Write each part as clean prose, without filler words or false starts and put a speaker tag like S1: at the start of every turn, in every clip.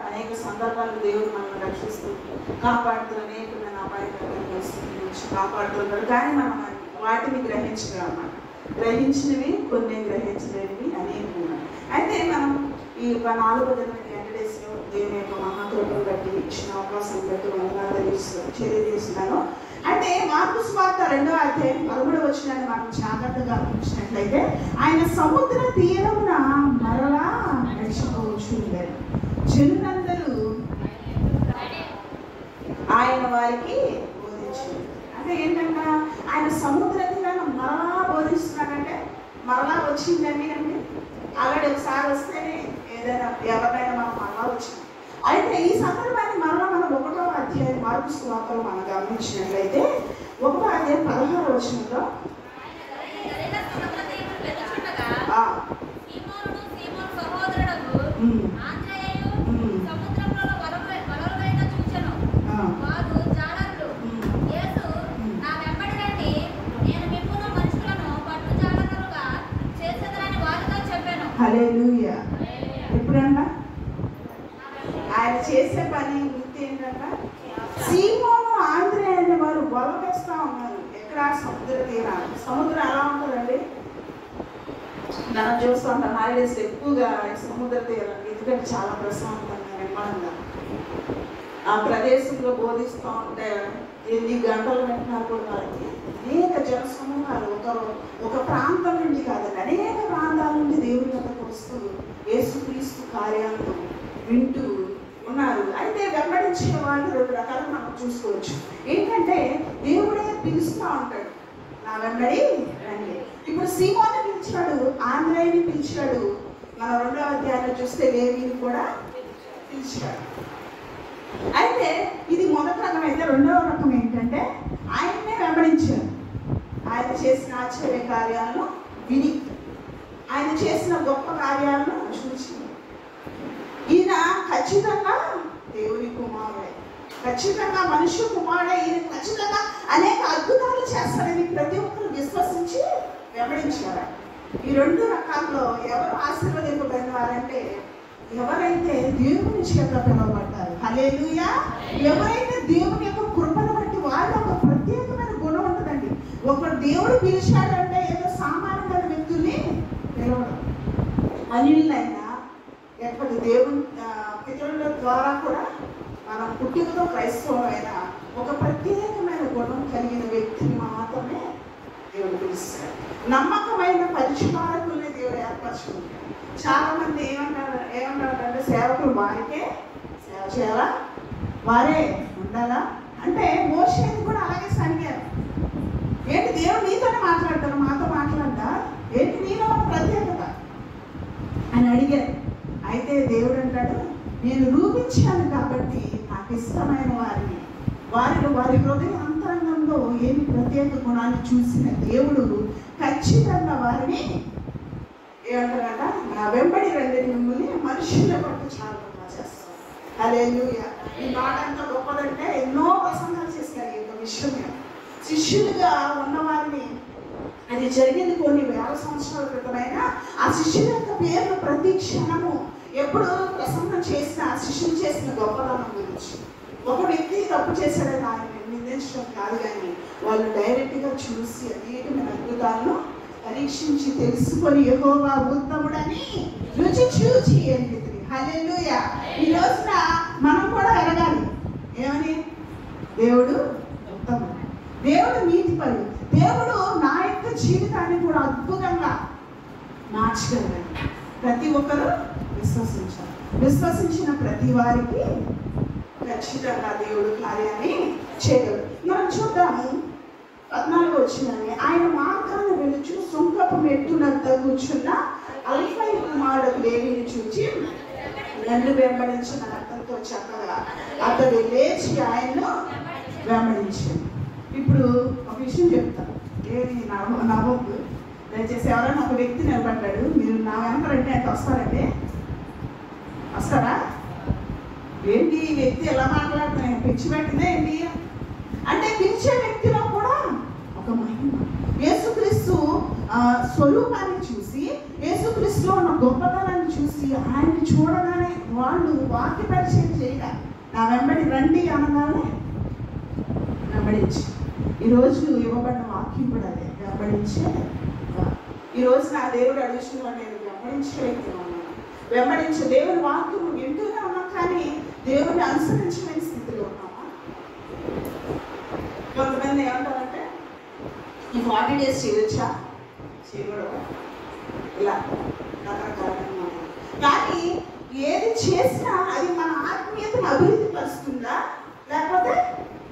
S1: అనేక సందర్భాలు దేవుడు మనల్ని రక్షిస్తూ కాపాడుతూ అనేకమైన అపాయకరమైన పరిస్థితుల నుంచి కాపాడుతున్నాడు. కానీ మనం వాటిని గ్రహించగలమాట. గ్రహించినవి కొన్ని, గ్రహించలేనివి అనేవి ఉన్నాయి. అయితే మనం ఈ 4 డేస్లో దేవుని యొక్క మహాకృపను బట్టి ఇచ్చిన అవకాశం బట్టి వందనాలు తెలియజేస్తున్నాను. అంటే మార్కు సువార్త 2వ అధ్యాయం 13వ వచనాన్ని మనం జాగ్రత్తగా గమనించినట్లయితే, ఆయన సముద్ర తీరమున మరలా నడిచిపోవచ్చుండెను. జనులందరూ ఆయన వారికి బోధించారు. అంటే ఏంటంటే ఆయన సముద్ర తీరాన్ని మరలా బోధిస్తున్నాడంటే మరలా వచ్చిందండి అంటే ఆల్రెడీ ఒకసారి వస్తేనే ఏదైనా ఎవరినైనా మనం మరలా వచ్చింది. అయితే ఈ సందర్భాన్ని మరలా మనం 1వ అధ్యాయం మార్కు సువార్తలో మనం గమనించినట్లయితే 1వ అధ్యాయం 16వ వచనంలో హల్లెలూయా. ఎప్పుడన్నా ఆయన చేసే పని వృత్తి ఏంటంటే సీమోను ఆంధ్రే అనే వారు వల వేస్తూ ఉన్నారు. ఎక్కడ? సముద్ర తీరాన్ని. సముద్రం ఎలా ఉంటుందండి? మనం చూస్తూ ఉంటాం హాలిడేస్ ఎక్కువగా సముద్ర తీరం, ఎందుకంటే చాలా ప్రశాంతంగా నిర్మాణంగా ఆ ప్రదేశంలో బోధిస్తూ ఉంటే ఎన్ని గంటలు పెట్టినారు కూడా వాళ్ళకి అనేక జనసమూహాలు ఒక ప్రాంతం నుండి కాదండి, అనేక ప్రాంతాల నుండి దేవుని వద్దకు వస్తూ యేసుక్రీస్తు కార్యాలను వింటూ ఉన్నారు. అయితే వెంబడించే వాళ్ళు 2 రకాలు మనం చూసుకోవచ్చు. ఏంటంటే దేవుడే పిలుస్తూ ఉంటాడు, నా వెంబడి రండి. ఇప్పుడు సీమోని పిలిచాడు, ఆంధ్రేయుని పిలిచాడు. మన 2వ అధ్యాయంలో చూస్తే లేవీని కూడా పిలిచాడు. అయితే ఇది మొదటి రకం. అయితే 2వ రకం ఏంటంటే ఆయన్నే వెంబడించారు. ఆయన చేసిన ఆశ్చర్య కార్యాలను విని, ఆయన చేసిన గొప్ప కార్యాలను చూసి, ఈయన ఖచ్చితంగా దేవుని కుమారుడే, ఖచ్చితంగా మనుష్య కుమారుడే, ఈయన ఖచ్చితంగా అనేక అద్భుతాలు చేస్తారని ప్రతి ఒక్కరు విశ్వసించి వెంబడించారు. ఈ 2 రకాల్లో ఎవరు ఆశీర్వదింపబడిన వారంటే ఎవరైతే దేవుని చేత పిలువబడ్డారు. హల్లెలూయా. ఎవరైతే దేవుని యొక్క కృపను బట్టి వారి ఒక ప్రత్యేకమైన గుణం ఉంటుందండి. ఒకడు దేవుడు పిలిచాడంటే ఏదో సామాన్యమైన వ్యక్తుల్ని పిలవడం, అన్యులైనా ఎప్పటి దేవుని పితరుల ద్వారా కూడా మనం పుట్టుకతో క్రైస్తవులైన ఒక ప్రత్యేకమైన గుణం కలిగిన వ్యక్తిని మాత్రమే దేవుడు పిలుస్తాడు. నమ్మకమైన పరిచయాలకుల్ని దేవుడు ఏర్పరచుకుంటాడు. చాలా మంది ఏమన్నారంటే సేవకులు వారికే సేవ చేయాలా, వారే ఉండాలా అంటే మోషేని కూడా అలాగే సరిగారు. ఏంటి దేవుడు నీతోనే మాట్లాడతారు, మాతో మాట్లాడతా ఏంటి, నీలో ప్రత్యేకత అని అడిగారు. అయితే దేవుడు అంటాడు, నేను రూపించాను కాబట్టి నాకు ఇష్టమైన వారిలో వారి హృదయ అంతరంగంలో ఏమి ప్రత్యేక గుణాలు చూసిన దేవుడు ఖచ్చితంగా వారిని ఏమంటారట, నా వెంబడి రండి, మిమ్మల్ని మనుషుల పట్టు చాలా చేస్తాను. హల్లెలూయా. ఈ మాట అంత గొప్పదంటే ఎన్నో ప్రసంగాలు చేశారు ఈ యొక్క విషయం. శిష్యులుగా ఉన్నవారిని, అది జరిగింది కొన్ని వేల సంవత్సరాల క్రితమైనా, ఆ శిష్యుల యొక్క పేర్లు ప్రతి క్షణము ఎప్పుడు ప్రసంగం చేసిన ఆ శిష్యులు చేసిన గొప్పతనం గురించి. ఒక వ్యక్తి తప్పు చేశాడని ఆయన నిందించడం కాదు, కానీ వాళ్ళు డైరెక్ట్గా చూసి అనేకమైన అద్భుతాలను పరీక్షించి తెలుసుకొని యెహోవా ఉత్తముడని రుచి చూచి ఎరిగితిరి. హల్లెలూయా. ఈ రోజున మనం కూడా ఎరగాలి ఏమని, దేవుడు ఉత్తముడు, దేవుడు నీతిపరుడు, దేవుడు నా యొక్క జీవితాన్ని కూడా అద్భుతంగా మార్చగలరు. ప్రతి ఒక్కరూ విశ్వసించాలి. విశ్వసించిన ప్రతి వారికి ఖచ్చితంగా దేవుడు కార్యాన్ని చేయగలడు. మనం చూద్దాము 14వ వచనాన్ని. ఆయన మార్గాన్ని వెలుచు సుంకపు మెట్టునంత కూర్చున్న అల్ఫై కుమారుడు లేవిని చూచి నన్ను వెంబడించిన అతనితో చక్కగా అతడు లేచి ఆయన్ను వెంబడించాడు. ఇప్పుడు ఒక విషయం చెప్తాను, ఏమి నవ్వద్దు దయచేసి. ఎవరైనా ఒక వ్యక్తి నిలబడ్డాడు, మీరు నా వెనక రండి అంటే వస్తారండి? వస్తారా? ఏంటి ఈ వ్యక్తి ఎలా మాట్లాడుతున్నాయి, పిచ్చి పెట్టిందే ఏంటి అంటే, పిలిచే వ్యక్తిలో కూడా ఒక మహిమ. యేసుక్రీస్తు స్వరూపాన్ని చూసి, యేసుక్రీస్తులో ఉన్న గొప్పతనాన్ని చూసి చూసి ఆయన్ని చూడగానే వాళ్ళు వాక్య పరిచయం చేయగా నా వెంబడి రండి అనగానే వెంబడించి ఈరోజు ఇవ్వబడిన వాక్యం కూడా అదే వెంబడించే. ఈరోజు నా దేవుడు అడుగుతున్నా నేను వెంబడించే వ్యక్తిగా ఉన్నాను. వెంబడించే దేవుని వాక్యం వింటూనే ఉన్నాం, కానీ దేవుడిని అనుసరించలేని స్థితిలో ఉన్నామా? కొంతమంది ఏమంటారంటే ఈ 40 days చేయొచ్చా, చేయకూడదా, ఇలా రకరకాలుగా. కానీ ఏది చేసినా అది మన ఆత్మీయతను అభివృద్ధి పరుస్తుందా లేకపోతే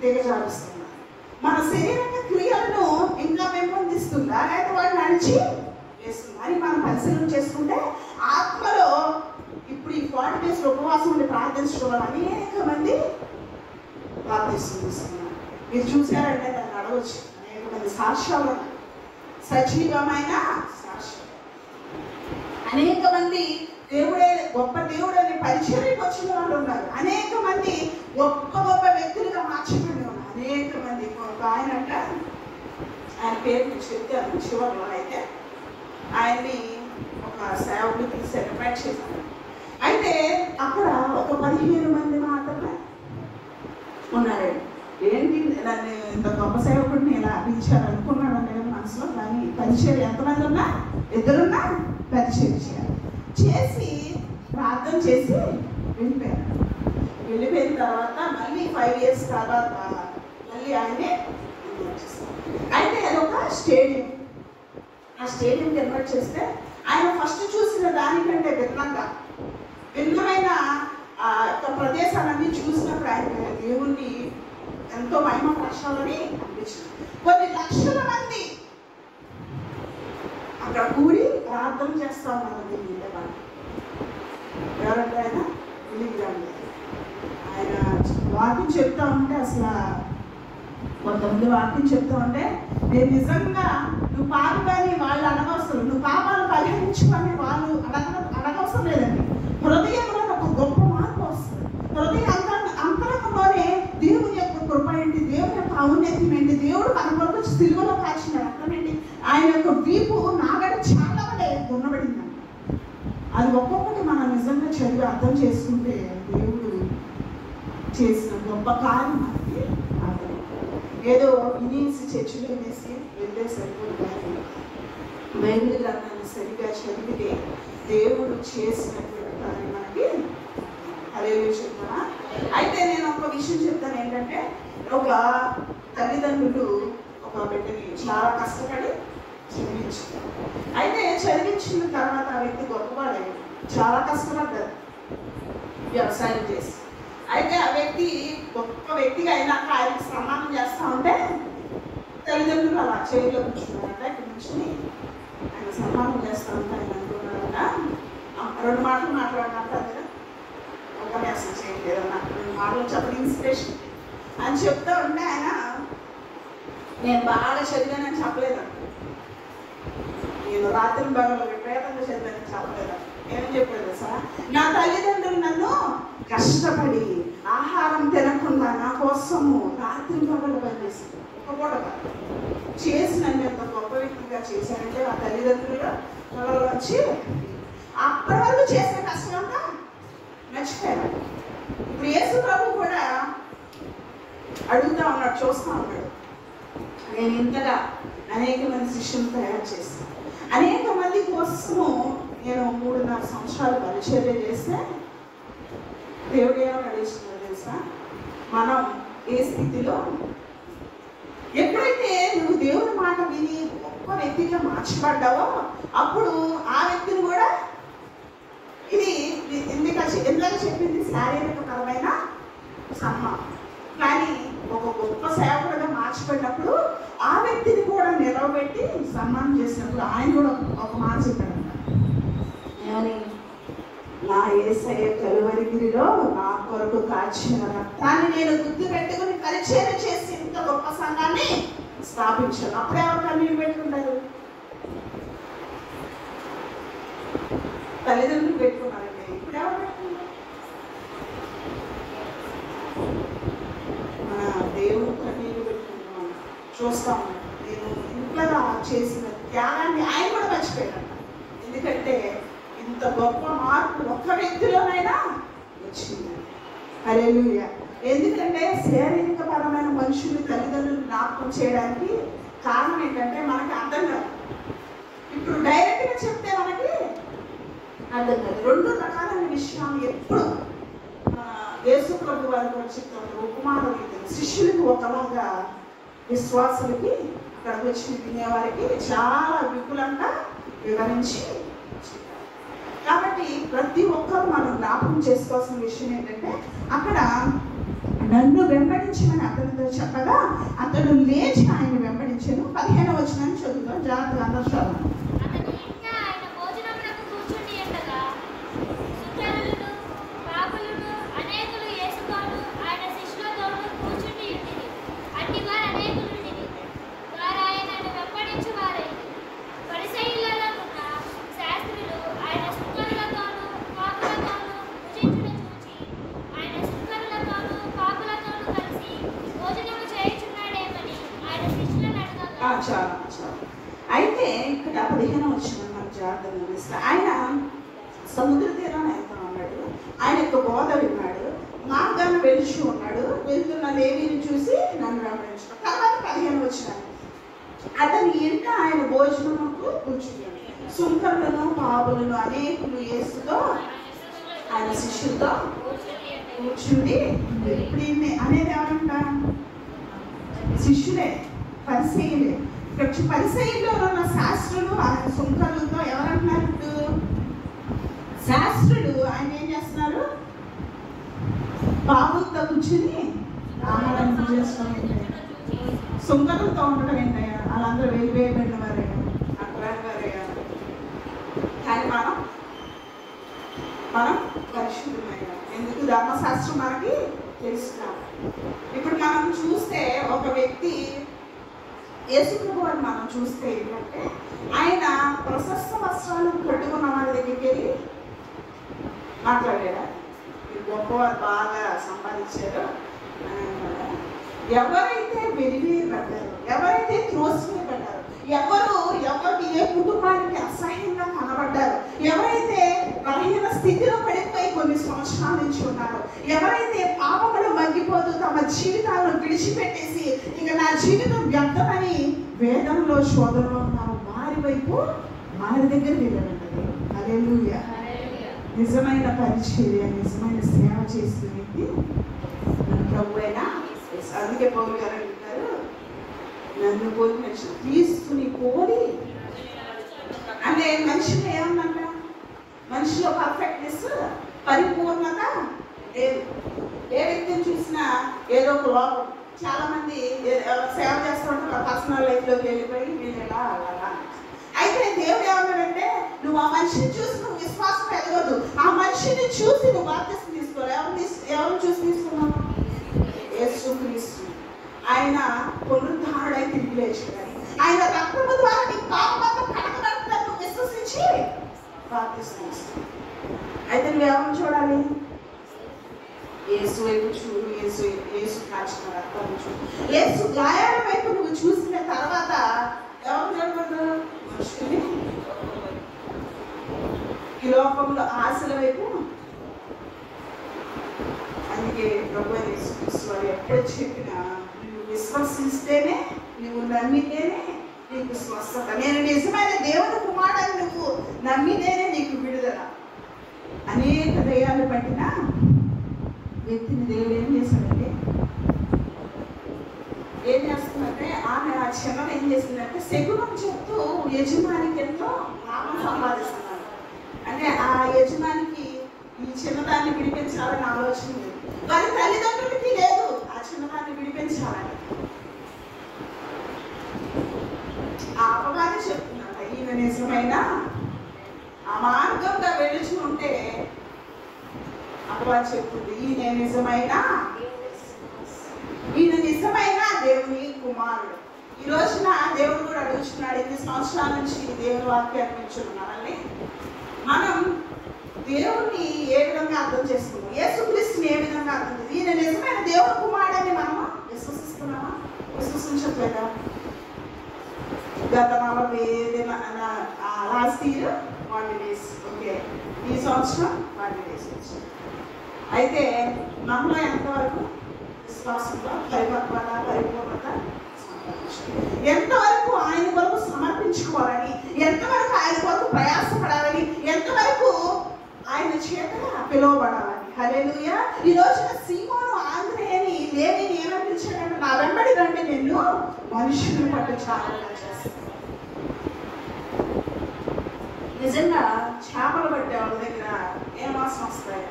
S1: దిగజారుస్తుందా? మన శరీరంగా క్రియలను ఇంకా పెంపొందిస్తుందా లేకపోతే వాటిని అణిచి వేస్తుందా అని మనం పరిశీలన చేసుకుంటే ఆత్మలో ఇప్పుడు ఈ 40 days ఉపవాసం ఉండి ప్రార్థించడం వల్ల అనేక మంది ప్రార్థిస్తున్నారు. మీరు చూసారంటే దాన్ని అడగవచ్చు. అనేక మంది సాక్ష్యాలు, సజీవమైన సాక్ష్యం. అనేక మంది దేవుడే గొప్ప దేవుడు అనే పరిచర్యకు వచ్చిన వాళ్ళు ఉన్నారు. అనేక మంది గొప్ప గొప్ప వ్యక్తులుగా మార్చబడి ఉన్నారు. అనేక మంది ఒక ఆయన అంట, ఆయన పేరు చెప్తాను చివరిలో, అయితే ఆయన్ని ఒక సేవకుడు తీసి ఇన్వైట్ చేశాను. అయితే అక్కడ ఒక 15 మంది మాత్రమే ఉన్నారండి. ఏంటి నన్ను ఇంత గొప్ప సేవకుడిని ఇలా పిలిచారనుకున్నాడు నేను మనసులో. కానీ పరిచయం ఎంతమంది ఉన్నా, ఇద్దరున్నా పరిచయం చేయాలి. చేసి ప్రార్థన చేసి వెళ్ళిపోయారు. వెళ్ళిపోయిన తర్వాత మళ్ళీ 5 years తర్వాత మళ్ళీ ఆయనే అయితే అదొక స్టేడియం. ఆ స్టేడియంకి ఇన్వైట్ చేస్తే ఆయన ఫస్ట్ చూసిన దానికంటే భిన్నమైన ప్రదేశాలన్నీ చూసినప్పుడు ఆయన దేవుణ్ణి ఎంతో మహిమపరచాలని అనిపించింది. కొన్ని లక్షల మంది అక్కడ కూడి ప్రార్థన చేస్తా ఉన్నారు. దీన్ని ఎవరంటే ఆయన ఆయన వాక్యం చెప్తా ఉంటే అసలు కొంతమంది వాక్యం చెప్తా ఉంటే నేను నిజంగా నువ్వు పాపని వాళ్ళు అడగవసరం, నువ్వు పాపాలు పరిహరించుకొని వాళ్ళు అడగవసరం లేదండి. హృదయంలో ఒక గొప్ప మార్పు వస్తుంది. హృదయ అంతరంగంలోనే దేవుని యొక్క కృప ఏంటి, దేవుని యొక్క ఔన్నత్యం ఏంటి, దేవుడు మన కొరకు సిలువలో కాచిన రక్తం ఏంటి, ఆయన యొక్క వీపు నాగడ చాలా దున్నబడిందండి. అది ఒక్కొక్కటి మనం నిజంగా చదివి అర్థం చేసుకుంటే దేవుడు చేసిన గొప్ప కార్యం మనకి అర్థం. ఏదో వినేసి చర్చలు వినేసి వెళ్ళే సరిపోతుంది. బైబిల్ గ్రంథాన్ని సరిగ్గా చదివితే దేవుడు చేసినటువంటి కార్యం మనకి అదే చెప్తానా. అయితే నేను ఒక విషయం చెప్తాను ఏంటంటే, ఒక తల్లిదండ్రులు ఒక బిడ్డని చాలా కష్టపడి చదివించారు. అయితే చదివించిన తర్వాత ఆ వ్యక్తి గొప్పవాడే, చాలా కష్టపడ్డారు వ్యవసాయం చేసి. అయితే ఆ వ్యక్తి గొప్ప వ్యక్తిగా అయినాక ఆయనకి సన్మానం చేస్తూ ఉంటే తల్లిదండ్రులు అలా చైర్లో కూర్చున్నారంట. ఇక్కడ కూర్చుని ఆయన సన్మానం చేస్తూ ఉంటే ఆయన అనుకున్నారంట, 2 మాటలు మాట్లాడినట్టు కదా ఉపన్యాసం చేయండి, ఏదన్నా 2 మాటలు చెప్పడం ఇన్స్పిరేషన్ అని చెప్తా ఉంటే ఆయన నేను బాగా చదివానని చెప్పలేదంట, నేను రాత్రి బాగా విపరీతంగా చదివానని చెప్పలేదంట. ఏమని చెప్పలేదు సార్, నా తల్లిదండ్రులు నన్ను కష్టపడి ఆహారం తినకుండా నా కోసము రాత్రి పగలు పనిచేసింది. ఒక పూట చేసి నన్ను ఎంత గొప్ప వ్యక్తిగా చేశారంటే ఆ తల్లిదండ్రులు కళలో వచ్చి అప్పటి వరకు చేసిన కష్టం అంతా మర్చిపోయారు. ఇప్పుడు యేసు ప్రభు కూడా అడుగుతా ఉన్నాడు, చూస్తూ ఉన్నాడు, నేను ఇంతగా అనేక మంది శిష్యులను తయారు చేస్తాను, అనేక మంది కోసము నేను 3.5 సంవత్సరాలు పరిచర్య చేస్తే దేవుడు ఏమని అడుగుతున్నాడు తెలుసా, మనం ఏ స్థితిలో ఎప్పుడైతే నువ్వు దేవుని మాట విని గొప్ప వ్యక్తిగా మార్చబడ్డావో అప్పుడు ఆ వ్యక్తిని కూడా ఇది ఎందుకు చెప్పింది శారీరకపరమైన సన్మానం, కానీ ఒక గొప్ప సేవకుడిగా మార్చబడినప్పుడు ఆ వ్యక్తిని కూడా నిలవబెట్టి సన్మానం చేసినప్పుడు ఆయన కూడా ఒక మాట చెప్పాడు, ఏమని, నా యేసయ్య కలువరిగిరిలో నా కొరకు కాచిన రక్తాన్ని నేను గుర్తు పెట్టుకుని పరిచయం చేసి ఇంత గొప్ప సంఘాన్ని స్థాపించాను. అప్పుడే ఎవరు కన్నీళ్ళు పెట్టుకుంటారు? తల్లిదండ్రులు పెట్టుకున్నారండి. ఇప్పుడు ఎవరు పెట్టుకుంటారు? మన దేవుడు కన్నీళ్ళు పెట్టుకుంటున్నాం చూస్తాం. నేను ఇంట్లో చేసిన త్యాగాన్ని ఆయన కూడా మర్చిపోయాడు. ఎందుకంటే ఇంత అంత గొప్ప మార్పు ఒక్క వ్యక్తిలోనైనా వచ్చింది. హల్లెలూయా. ఎందుకంటే శారీరక పరమైన మనుషులు తల్లిదండ్రులు జ్ఞాపకం చేయడానికి కారణం ఏంటంటే మనకి అర్థం కాదు. ఇప్పుడు డైరెక్ట్గా చెప్తే మనకి అర్థం కాదు. రెండు రకాలైన విషయాలు ఎప్పుడు యేసు ప్రభు వారి కూడా చెప్తారు. ఉపమాన రీతిలో శిష్యులకి ఒకలాగా, విశ్వాసులకి అక్కడికి వచ్చి వినేవారికి చాలా విపులంగా వివరించి చెప్పారు. కాబట్టి ప్రతి ఒక్కరు మనం జ్ఞాపకం చేసుకోవాల్సిన విషయం ఏంటంటే అక్కడ నన్ను వెంబడించమని అతనితో చెప్పగా అతడు లేచి ఆయన వెంబడించాను. 15వ వచనాన్ని చదువుతాం, జాగ్రత్తగా అందరూ చదవండి. చాలా అయితే ఇక్కడ 15వ వచనం మనకు జాగ్రత్తగా గమనిస్తే ఆయన సముద్ర తీరాన్ని వెళ్తా ఉన్నాడు. ఆయన యొక్క బోధ విన్నాడు, మార్గాన్ని వెలిచి ఉన్నాడు. వెళ్తున్న లేవీని చూసి నన్ను వెంబడించాడు. తర్వాత 15వ వచనం, అతని ఇంట ఆయన భోజనముకు కూర్చున్నాడు. సుంకరులను పాపులను అనేకులు యేసుతో ఆయన శిష్యులతో కూర్చుండి. ఇప్పుడు అనేది ఎవరంట? శిష్యులే, పరిసయ్యులే. ఇక్కడ పరిసయ్యుల్లో ఉన్న శాస్త్రులు ఆయన సుంకరులతో ఎవరంటున్నారు? ఇప్పుడు శాస్త్రులు ఆయన ఏం చేస్తున్నారు? బాబులతో కూర్చుని ఆహారాన్ని చేస్తున్నారు. సుంకరులతో ఉండడం ఏంటయ్యా? వాళ్ళందరూ వేయబడిన వారే, అట్లాంటి వారే. కానీ మనం పరిశుద్ధమయ్యా. ఎందుకు? ధర్మశాస్త్రం మనకి తెలుసుకున్నాం. ఇప్పుడు మనం చూస్తే ఒక వ్యక్తి యేసు ప్రభువుని మనం చూస్తే ఏంటంటే ఆయన ప్రశస్త వస్త్రాలు కట్టుకున్న వాళ్ళ దగ్గరికి వెళ్ళి మాట్లాడారా? మీరు గొప్పవారు, బాగా సంపాదించారు. ఎవరైతే వెలివేయబడ్డారో, ఎవరైతే త్రోసివేయబడ్డారో, ఎవరికి ఏ కుటుంబానికి అసహ్యంగా కనబడ్డారో, ఎవరైతే బలహీన స్థితిలో పడిపోయి కొన్ని సంవత్సరాల నుంచి ఉన్నారో, ఎవరైతే పాపములు మగ్గిపోతూ తమ జీవితాలను విడిచిపెట్టేసి ఇక నా జీవితం వ్యర్థమని వేదంలో శోధనలో ఉన్నారో వారి వైపు, వారి దగ్గర వెళ్ళాలంటది. హల్లెలూయా. నిజమైన పరిచర్య, నిజమైన సేవ చేసే వ్యక్తి ప్రభు అయినా. అందుకే పౌలు గారు అంటారు, నన్ను పోలి మనిషి క్రీస్తుని పోలి. అంటే మనిషిలో ఏమన్నట? మనిషిలో పర్ఫెక్ట్నెస్, పరిపూర్ణత లేదు. ఏ వ్యక్తిని చూసినా ఏదో ఒక లోపం. చాలా మంది సేవ చేస్తుంటే పర్సనల్ లైఫ్లోకి వెళ్ళిపోయి వీళ్ళు ఎలా అలాగా. అయితే దేవుడు ఏమన్నాడంటే నువ్వు ఆ మనిషిని చూసి నువ్వు విశ్వాసం ఎదగొద్దు. ఆ మనిషిని చూసి నువ్వు బాప్తిసం తీసుకోవాలి. ఎవరు చూసి తీసుకున్నావు? యేసుక్రీస్తు. ఆయన పునరుద్ధారుడై తిరిగి లేచాడని, ఆయన రక్తము ద్వారా నీ పాపమంతా కడగబడుతుందని నువ్వు విశ్వసించి బాప్తిసం తీసుకో. అయితే నువ్వు ఎవరిని చూడాలి? యేసు వైపు చూడు. యేసు కాచిన రక్తాన్ని చూడు. యేసు గాయాల వైపు నువ్వు చూసిన తర్వాత ఎవరు చూడబడ్డారు? మనుషుల్ని. ఈ లోకంలో ఆశల వైపు. అందుకే ప్రభు యేసుక్రీస్తు వారు ఎప్పుడు చెప్పినా నువ్వు విశ్వసిస్తేనే, నువ్వు నమ్మితేనే నీకు స్వస్థత. నేను నిజమైన దేవుని కుమారుడని నువ్వు నమ్మితేనే నీకు విడుదల. అనేక దయ్యాలు పట్టిన వ్యక్తిని దేవుడు ఏం చేశాడంటే, ఏం చేస్తుందంటే ఆమె ఆ క్షణం ఏం చేసిందంటే శకునం చెప్తూ యజమానికి ఎంతో లాభం సంపాదిస్తున్నారు. అంటే ఆ యజమానికి ఈ చిన్నదాన్ని విడిపించాలని ఆలోచన లేదు, కానీ తల్లిదండ్రులకి లేదు ఆ చిన్నదాన్ని విడిపించాలని. ఆ అపవాది చెప్తున్నాడు ఈయన నిజమైన ఆ మార్గంగా వెళుచు ఉంటే అపవాది చెప్తుంది ఈయన నిజమైన దేవుని కుమారుడు. ఈ రోజున దేవుడు కూడా అడుగుతున్నాడు, 8 సంవత్సరాల నుంచి దేవుని వాక్యాన్ని వింటున్నారని మనం దేవుణ్ణి ఏ విధంగా అర్థం చేసుకున్నాం? యేసుక్రీస్తుని ఏ విధంగా అర్థం చేస్తాం? ఈయన నిజమైన దేవుని కుమారుడని మనము విశ్వసిస్తున్నామా? విశ్వసించట్లేదా? గత 40 లాస్ట్ ఇయర్ 1 days ఓకే సంవత్సరం వాటిని వేసేసి. అయితే మనలో ఎంతవరకు విశ్వాసంలో పరిపక్వత పరిపూర్ణత ఎంతవరకు ఆయన కొరకు సమర్పించుకోవాలని, ఎంతవరకు ఆయన కొరకు ప్రయాసపడాలని, ఎంతవరకు ఆయన చేత పిలువబడాలని. హల్లెలూయా. ఈ రోజున సీమోను ఆంద్రేయని లేవిని ఏమనిపించాడంటే, నా వెంబడి రండి, నిన్ను మనుషులు పట్టు చేపలుగా చేస్తాను. నిజంగా చేపలు పట్టే వాళ్ళ దగ్గర ఏం వాసన వస్తాయి?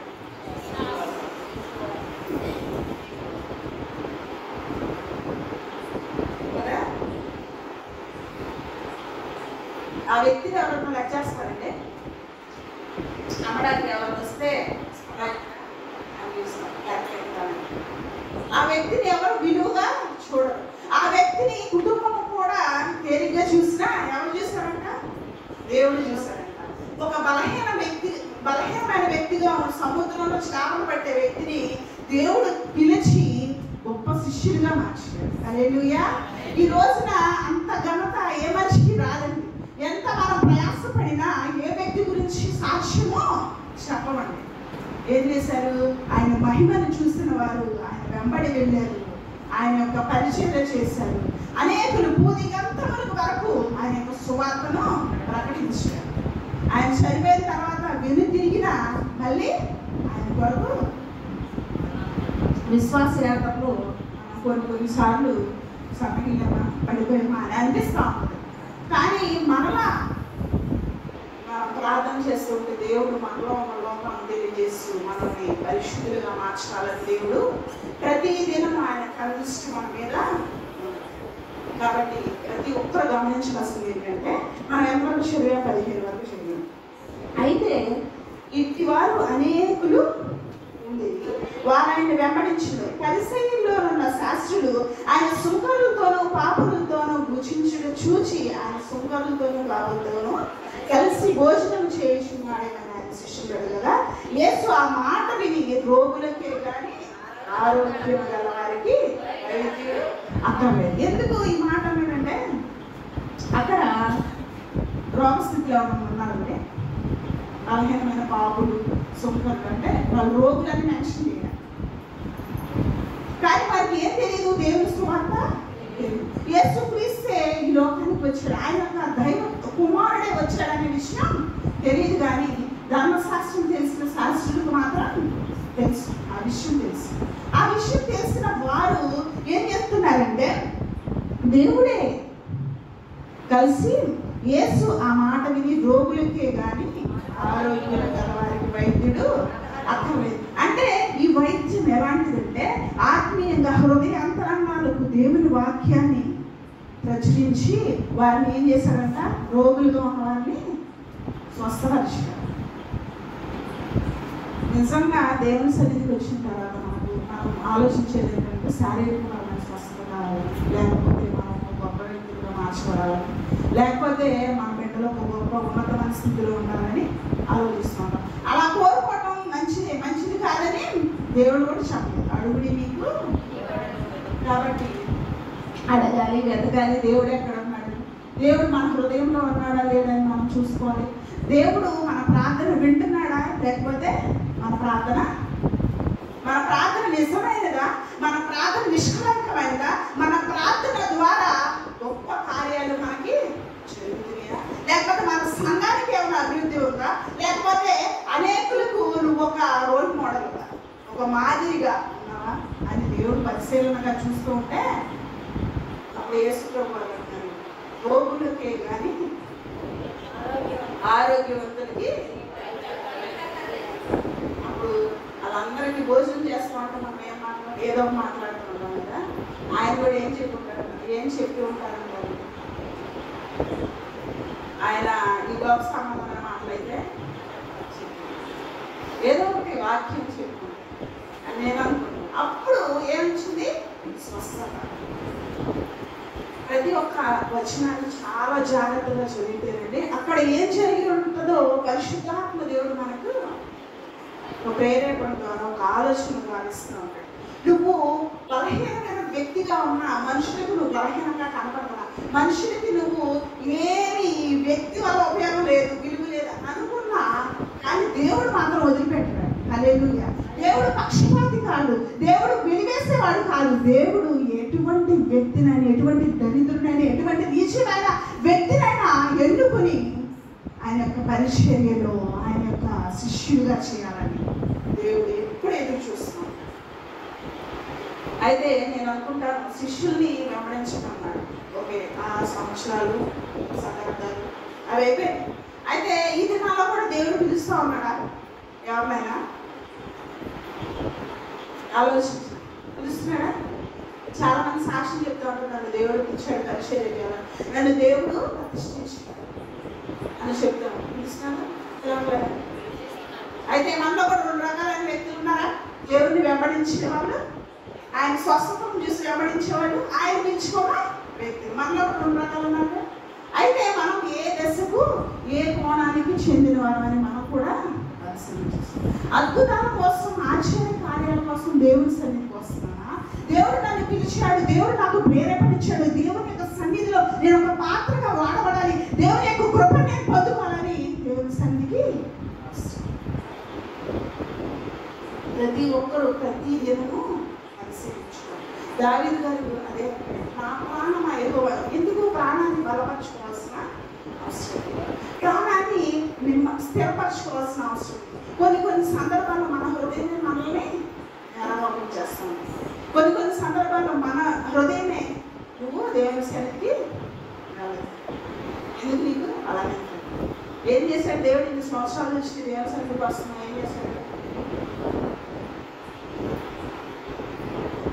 S1: ఆ వ్యక్తిని ఎవరైనా లెక్క చేస్తారండి? అమ్మడానికి ఎవరు వస్తే ఆ వ్యక్తిని ఎవరు విలువగా చూడరు. ఆ వ్యక్తిని కుటుంబం కూడా తేలిగ్గా చూసినా ఎవరు చూస్తారంట? దేవుడు చూస్తారంట. ఒక బలహీనమైన వ్యక్తిగా సముద్రంలో చేపలు పట్టే వ్యక్తిని దేవుడు పిలిచి గొప్ప శిష్యుడిగా మార్చాడు. హల్లెలూయా. ఈ రోజున అంత ఘనత ఏ మనిషికి రాదండి. ఎంత మనం ప్రయాసపడినా ఏ వ్యక్తి గురించి సాక్ష్యమో చెప్పమండి. ఏం చేశారు? ఆయన మహిమను చూసిన వారు ఆయన వెంబడి వెళ్ళారు, ఆయన యొక్క పరిచర్య చేశారు. అనేకులు భూదిగంతముల వరకు ఆయన యొక్క సువార్తను ప్రకటించారు. ఆయన చనిపోయిన తర్వాత వెనుతిరిగిన మళ్ళీ ఆయన కొరకు విశ్వాసయాత్రలో కొన్నిసార్లు సభ్యులమా పడిపోయామా అని అనిపిస్తూ ఉంటుంది. కానీ మరలా ప్రార్థన చేస్తుంటే దేవుడు మనలో లోపాలను తెలియజేస్తూ మనల్ని పరిశుద్ధులుగా మార్చాలని దేవుడు ప్రతి దినం ఆయన కనిపిస్తూ మన మీద. కాబట్టి ప్రతి ఒక్కరు గమనించవలసింది ఏంటంటే, మనం ఎంతవరకు చదివా? 15 వరకు చదివాం. అయితే ఇట్టి వారు అనేకులు వారు ఆయన వెంబడించారు. పరిసయ్యుల్లో ఉన్న శాస్త్రులు ఆయన సుంకరులతోనూ పాపులతోనూ భుజించడం చూచి ఆయన సుంకరులతోనూ పాపులతోనూ కలిసి భోజనం చేయుచున్నాడని ఆయన శిష్యుడు కదా. యేసు ఆ మాట విని రోగులకే కానీ ఆరోగ్యం గల వారికి వైద్యుడు అక్కర్లేదు. ఎందుకు ఈ మాట అంటే, అక్కడ రోగస్థితిలో ఉన్నారంటే బలహీనమైన పాపులు సుంకరులు అంటే వాళ్ళు రోగులని మెన్షన్ చేయాలి. కానీ వారికి ఏం తెలియదు, దేవుని సువార్త తెలియదు. యేసు క్రీస్తే ఈ లోకానికి వచ్చాడు, ఆయన యొక్క దైవ కుమారుడే వచ్చాడనే విషయం తెలియదు. కానీ ధర్మశాస్త్రం తెలిసిన శాస్త్రులకు మాత్రం తెలుసు, ఆ విషయం తెలుసు. ఆ విషయం తెలిసిన వారు ఏం చేస్తున్నారంటే, దేవుడే కలిసి యేసు ఆ మాట విని రోగులకే కానీ ఆరోగ్యం గల వారికి వైద్యుడు అక్కర్లేదు. అంటే ఈ వైద్యం ఎలాంటిదంటే, ఆత్మీయంగా హృదయాంతరంగాలకు దేవుని వాక్యాన్ని ప్రచురించి వారిని ఏం చేశారంట? రోగులుగా ఉన్న వారిని స్వస్థపరిచారు. నిజంగా దేవుని సన్నిధికి వచ్చిన తర్వాత మనం ఆలోచించేది ఏంటంటే, శారీరకమైన స్వస్థత కావాలి, లేకపోతే మనం గొప్ప వ్యక్తులుగా మార్చుకోవాలి, లేకపోతే మన బిడ్డలో ఒక గొప్ప ఉన్నతమైన స్థితిలో ఉండాలని ఆలోచిస్తున్నాం. అలా కోరుకోవటం మంచిది కాదని దేవుడు కూడా చెప్పలేదు. అడుగుడి మీకు. కాబట్టి అడగాలి, వెతకాలి. దేవుడు ఎక్కడ ఉన్నాడు? దేవుడు మన హృదయంలో ఉన్నాడా లేదని మనం చూసుకోవాలి. దేవుడు మన ప్రార్థన వింటున్నాడా, లేకపోతే మన ప్రార్థన నిజమైనదా, మన ప్రార్థన నిష్కలంకమైనదా, మన ప్రార్థన ద్వారా గొప్ప కార్యాలు మనకి జరుగుతున్నాయా, లేకపోతే మన సంఘానికి ఏమైనా అభివృద్ధి ఉందా, లేకపోతే అనేకులకు నువ్వు ఒక రోల్ మోడల్గా ఒక మాదిరిగా ఉన్నావా అని దేవుడు పరిశీలనగా చూస్తూ ఉంటే అప్పుడు యేసుప్రభువు అంటారు, రోగులకే కానీ ఆరోగ్యవంతులకి. అప్పుడు వాళ్ళందరికీ భోజనం చేస్తూ ఉంటే మనం ఏదో మాట్లాడుతున్నాం కదా. ఆయన కూడా ఏం చెప్పి ఉంటారంటారు. ఆయన ఈ లోక సంబంధమైన మాటలైతే ఏదో ఒకటి వాక్యం చెప్పుకుంటాను అని నేను అనుకుంటున్నాను. అప్పుడు ఏమొచ్చింది? స్వస్థత. ప్రతి ఒక్క వచనాన్ని చాలా జాగ్రత్తగా చదివితేనండి అక్కడ ఏం జరిగి ఉంటుందో పరిశుద్ధాత్మ దేవుడు మనకు ఒక ప్రేరేపణ ద్వారా, ఒక ఆలోచన ద్వారా ఇస్తూ ఉంటాడు. నువ్వు బలహీనమైన వ్యక్తిగా ఉన్న మనుషులకు నువ్వు బలహీనంగా కనపడతా, మనుషులకి నువ్వు ఏమి వ్యక్తి వల్ల ఉపయోగం లేదు, విలువ లేదు అనుకున్నా కానీ దేవుడు మాత్రం వదిలిపెట్టడు. హల్లెలూయా. దేవుడు పక్షపాతి కాదు, దేవుడు వెలివేసేవాడు కాదు. దేవుడు ఎటువంటి వ్యక్తినైనా, ఎటువంటి దరిద్రునైనా, ఎటువంటి నీచమైన వ్యక్తినైనా ఎన్నుకుని ఆయన యొక్క పరిచర్యలో ఆయన యొక్క శిష్యుడిగా చేయాలని దేవుడు ఎప్పుడు ఎదురు చూస్తున్నాడు. అయితే నేను అనుకుంటాను, శిష్యుల్ని వెంబడించమన్నాడు. ఓకే, 6 సంవత్సరాలు సందర్భాలు అవి అయిపోయాయి. అయితే ఈ దినాల్లో కూడా దేవుడు పిలుస్తూ ఉన్నాడా? ఎవరినైనా ఆలోచించి పిలుస్తున్నాడా? చాలా మంది సాక్ష్యం చెప్తూ ఉంటున్నారు, దేవుడు పిలిచాడు పరిచర్య చేయాలని, నన్ను దేవుడు ప్రతిష్ఠించాడు అని చెప్తాను. పిలుస్తున్నాను. అయితే మనలో కూడా 2 రకాలైన వ్యక్తులు ఉన్నారా? దేవుడిని వెంబడించే వాళ్ళు, ఆయన స్వస్థతను చూసి వెంబడించేవాళ్ళు, ఆయన పిలుచుకోవా వ్యక్తులు. మనలో కూడా 2 రకాలు ఉన్నారు. అయితే మనం ఏ దశకు ఏ కోణానికి చెందిన వారని మనం కూడా అద్భుతాల కోసం, ఆశ్చర్య కార్యాల కోసం దేవుని సన్నిధికి వస్తున్నానా? దేవుడు నన్ను పిలిచాడు, దేవుడు నాకు ప్రేరేపణించాడు, దేవుని యొక్క సన్నిధిలో నేను ఒక పాత్రగా వాడబడాలి, దేవుని యొక్క కృప నేను పొందుకోవాలని దేవుని సన్నిధికి ప్రతి ఒక్కరు ప్రతి దినము పరిశీలించుకోవాలి. దావీదు గారు అదే, నా ప్రాణం యెహోవా. ఎందుకు ప్రాణాన్ని బలపరచుకోవాల్సిన అవసరం, ప్రాణాన్ని స్థిరపరచుకోవాల్సిన అవసరం. కొన్ని సందర్భాల్లో మన హృదయమే మనల్ని నేరమోపం చేస్తాం. కొన్ని సందర్భాల్లో మన హృదయమే నువ్వు దేవుని సన్నిధికి రాలేదు, ఎందుకు నీకు అలాగే. ఏం చేశాడు దేవుడు? ఇన్ని సంవత్సరాల నుంచి దేవుని సన్నిధికి వస్తున్నావు, ఏం చేశాడు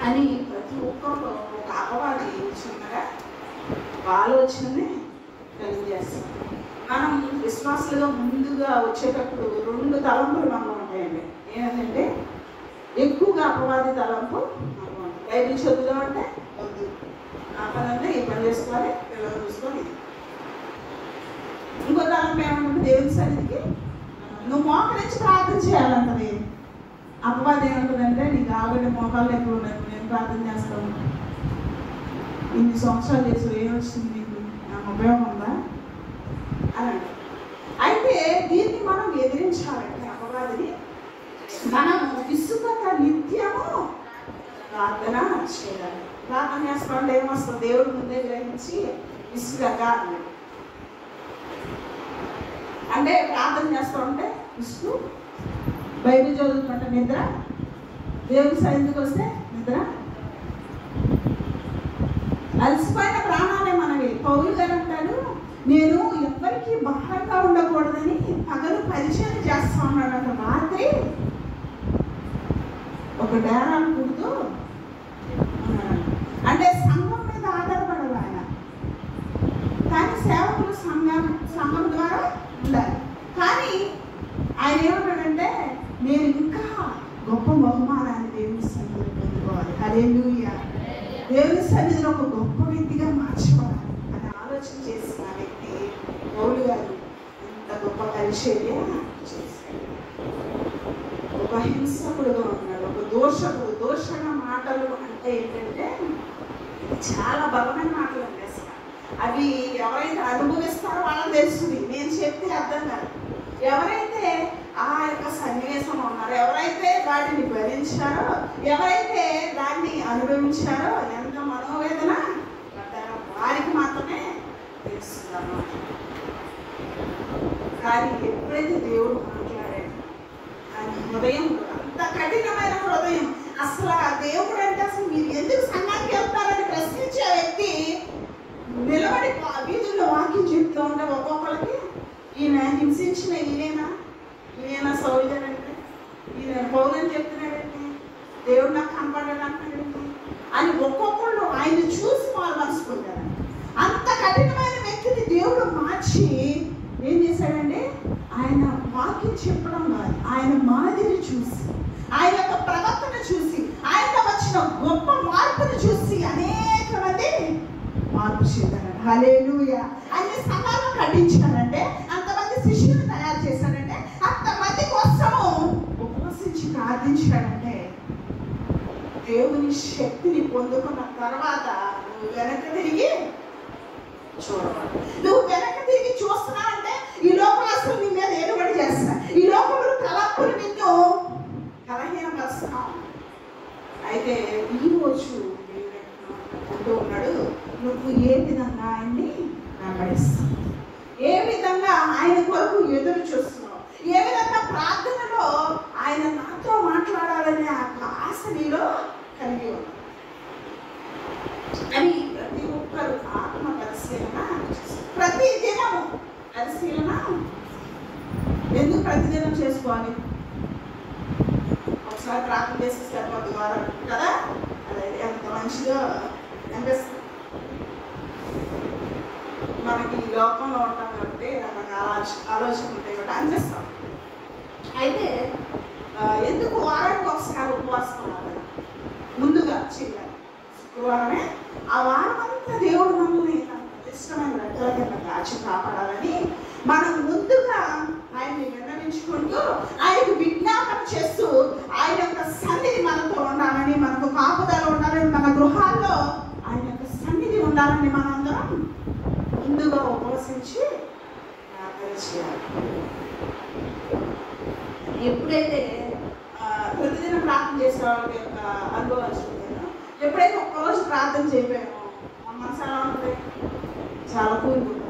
S1: అని ప్రతి ఒక్కరు ఒక అపవాది చిన్నగా ఆలోచనని కలిగేస్తాం. మనం విశ్వాసులుగా ముందుగా వచ్చేటప్పుడు 2 తలంపులు మనలో ఉంటాయండి. ఏంటంటే ఎక్కువగా అపవాది తలంపు బైబిల్ చదువుదాం అంటే వద్దు, ఆ పని అంటే ఈ పని చేసుకోవాలి, పిల్లలు చూసుకొని. ఇంకో తలంపు ఏమంటే దేవుని సన్నిధికి నువ్వు మోకరించి ప్రార్థన చేయాలంటది. అపవాది ఏమంటుందంటే నీకు ఆల్రెడీ మోకాళ్ళు ఎక్కువ ఉన్నాయి, నేను ప్రార్థన చేస్తాను, ఇన్ని సంవత్సరాలు చేసి ఏమొచ్చింది, నీకు నాకు ఉపయోగం ఉందా అని అంటారు. అయితే దీన్ని మనం ఎదిరించాలంటే అపవాదిని మనం విసుగక నిత్యము ప్రార్థన చేయాలి. ప్రార్థన చేస్తామంటే ఏమొస్తుంది? దేవుడు ముందే గ్రహించి విసుగక అన్నాడు. అంటే ప్రార్థన చేస్తూ ఉంటే విసుగు, బైబిల్ చదువుతుంటే నిద్ర, దేవుని సన్నిధికి వస్తే నిద్ర, అలసిపోయిన ప్రాణాలే మనవి. పౌలు గారు అంటాడు, నేను ఎవరికి భారంగా ఉండకూడదని పగలు పరిచయం చేస్తా ఉన్నాడు. అక్కడ రాత్రి ఒక డేరాలు కుడుతూ అంటే సంఘం మీద ఆధారపడాలి ఆయన, కానీ సేవకులు సంఘం ద్వారా ఉండాలి. కానీ ఆయన ఏమంటాడంటే నేను ఇంకా గొప్ప బహుమానాన్ని దేవుని సన్నిధిలో పొందుకోవాలి. హల్లెలూయా. దేవుని సన్నిధిలో ఒక గొప్ప వ్యక్తిగా మార్చబడాలి అని ఆలోచన చేసిన వ్యక్తి పౌలు గారు. ఇంత గొప్ప పరిచర్య చేశాడు. ఒక హింసకుడుగా ఉన్నాడు, ఒక దోషణ మాటలు అంటే ఏంటంటే చాలా బలమైన మాటలు అండి. అసలు అవి ఎవరైతే అనుభవిస్తారో వాళ్ళకి తెలుస్తుంది, నేను చెప్తే అర్థం కాదు. ఎవరైతే ఆ యొక్క సన్నివేశంలో ఉన్నారో, ఎవరైతే వాటిని భరించారో, ఎవరైతే దాన్ని అనుభవించారో, ఎంత మనోవేదన పడ్డారో వారికి మాత్రమే తెలుస్తుంది అన్నమాట. కానీ ఎప్పుడైతే దేవుడు మాట్లాడాడు, ఆయన హృదయం అంత కఠినమైన హృదయం. అసలు ఆ దేవుడు అంటే అసలు మీరు ఎందుకు సంఘానికి వెళ్తారని ప్రశ్నించే వ్యక్తి నిలబడి వీధుల్లో వాక్యం చెప్తూ ఉంటే ఒక్కొక్కరికి ఈయన హింసించిన ఈయన సౌర్యుడంటే, ఈయన పౌలని చెప్తున్నాడంటే, దేవుడు నాకు కనపడ్డాడు అంటాడంటే అని ఒక్కొక్కళ్ళు ఆయన చూసి వాళ్ళు మనసుకుంటారు. అంత కఠినమైన వ్యక్తిని దేవుడు మార్చి ఏం చేశాడంటే ఆయన వాక్యం చెప్పడం కాదు, ఆయన మాదిరి చూసి, ఆయన యొక్క ప్రవర్తన చూసి, ఆయనతో వచ్చిన గొప్ప మార్పును చూసి అనేక మంది మార్పు చెందారు. హల్లెలూయా. అన్ని సంఘాలను ఖండించారంటే, అంతమంది శిష్యులు తయారు చేశాడంటే, అంతమంది కోసము ఉపవసించి ప్రార్థించాడంటే, దేవుని శక్తిని పొందుకున్న తర్వాత నువ్వు వెనక తిరిగి చూడవాలి. నువ్వు వెనక తిరిగి చూస్తున్నావంటే ఈ లోపల అసలు నీ మీద ఏలుబడి చేస్తా, ఈ ఈ లోకంలో తలంపులు నిన్ను కలహీనపరుస్తాం. అయితే ఈరోజు అంటూ ఉన్నాడు, నువ్వు ఏ విధంగా ఆయన్ని వెంబడిస్తావు, ఏ విధంగా ఆయన కొరకు ఎదురు చూస్తున్నావు, ఏ విధంగా ప్రార్థనలో ఆయన నాతో మాట్లాడాలనే ఆ ఆశ నీలో కలిగి ఉన్నావు అని ప్రతి ఒక్కరు ఆత్మ పరిశీలన, ప్రతి దినము పరిశీలన. ఎందుకు ప్రతిదినం చేసుకోవాలి? ఒకసారి ప్రార్థన చేసి సరిపోతుంది వారం కదా, అదే ఎంత మంచిగా అనిపిస్తుంది. మనకి ఈ లోకంలో ఉంటాం కాబట్టి రకరకాల ఆలోచనలు ఉంటాయి కాబట్టి అనిపిస్తాం. అయితే ఎందుకు వారానికి ఒకసారి ఉపవాసం ముందుగా చేయాలి? శుక్రవారమే ఆ వారం అంతా దేవుడు మనల్ని ఇష్టమైన రెక్కల కింద కాచి కాపాడాలని మనం ముందుగా ఆయన్ని విన్నవించుకుంటూ ఆయనకు విజ్ఞాపన చేస్తూ ఆయన యొక్క సన్నిధి మనతో ఉండాలని, మనకు కాపుదల ఉండాలని, మన గృహాల్లో ఆయన యొక్క సన్నిధి ఉండాలని మనందరం ముందుగా ఉపవసించి ప్రార్థన చేయాలి. ఎప్పుడైతే ప్రతిదినం ప్రార్థన చేసే వాళ్ళకి యొక్క అనుభవాలు చూపాను, ఎప్పుడైతే ఒక్కరోజు ప్రార్థన చేయలేమో మన మనసు ఎలా ఉంటుంది? చాలా కూలిపోతుంది,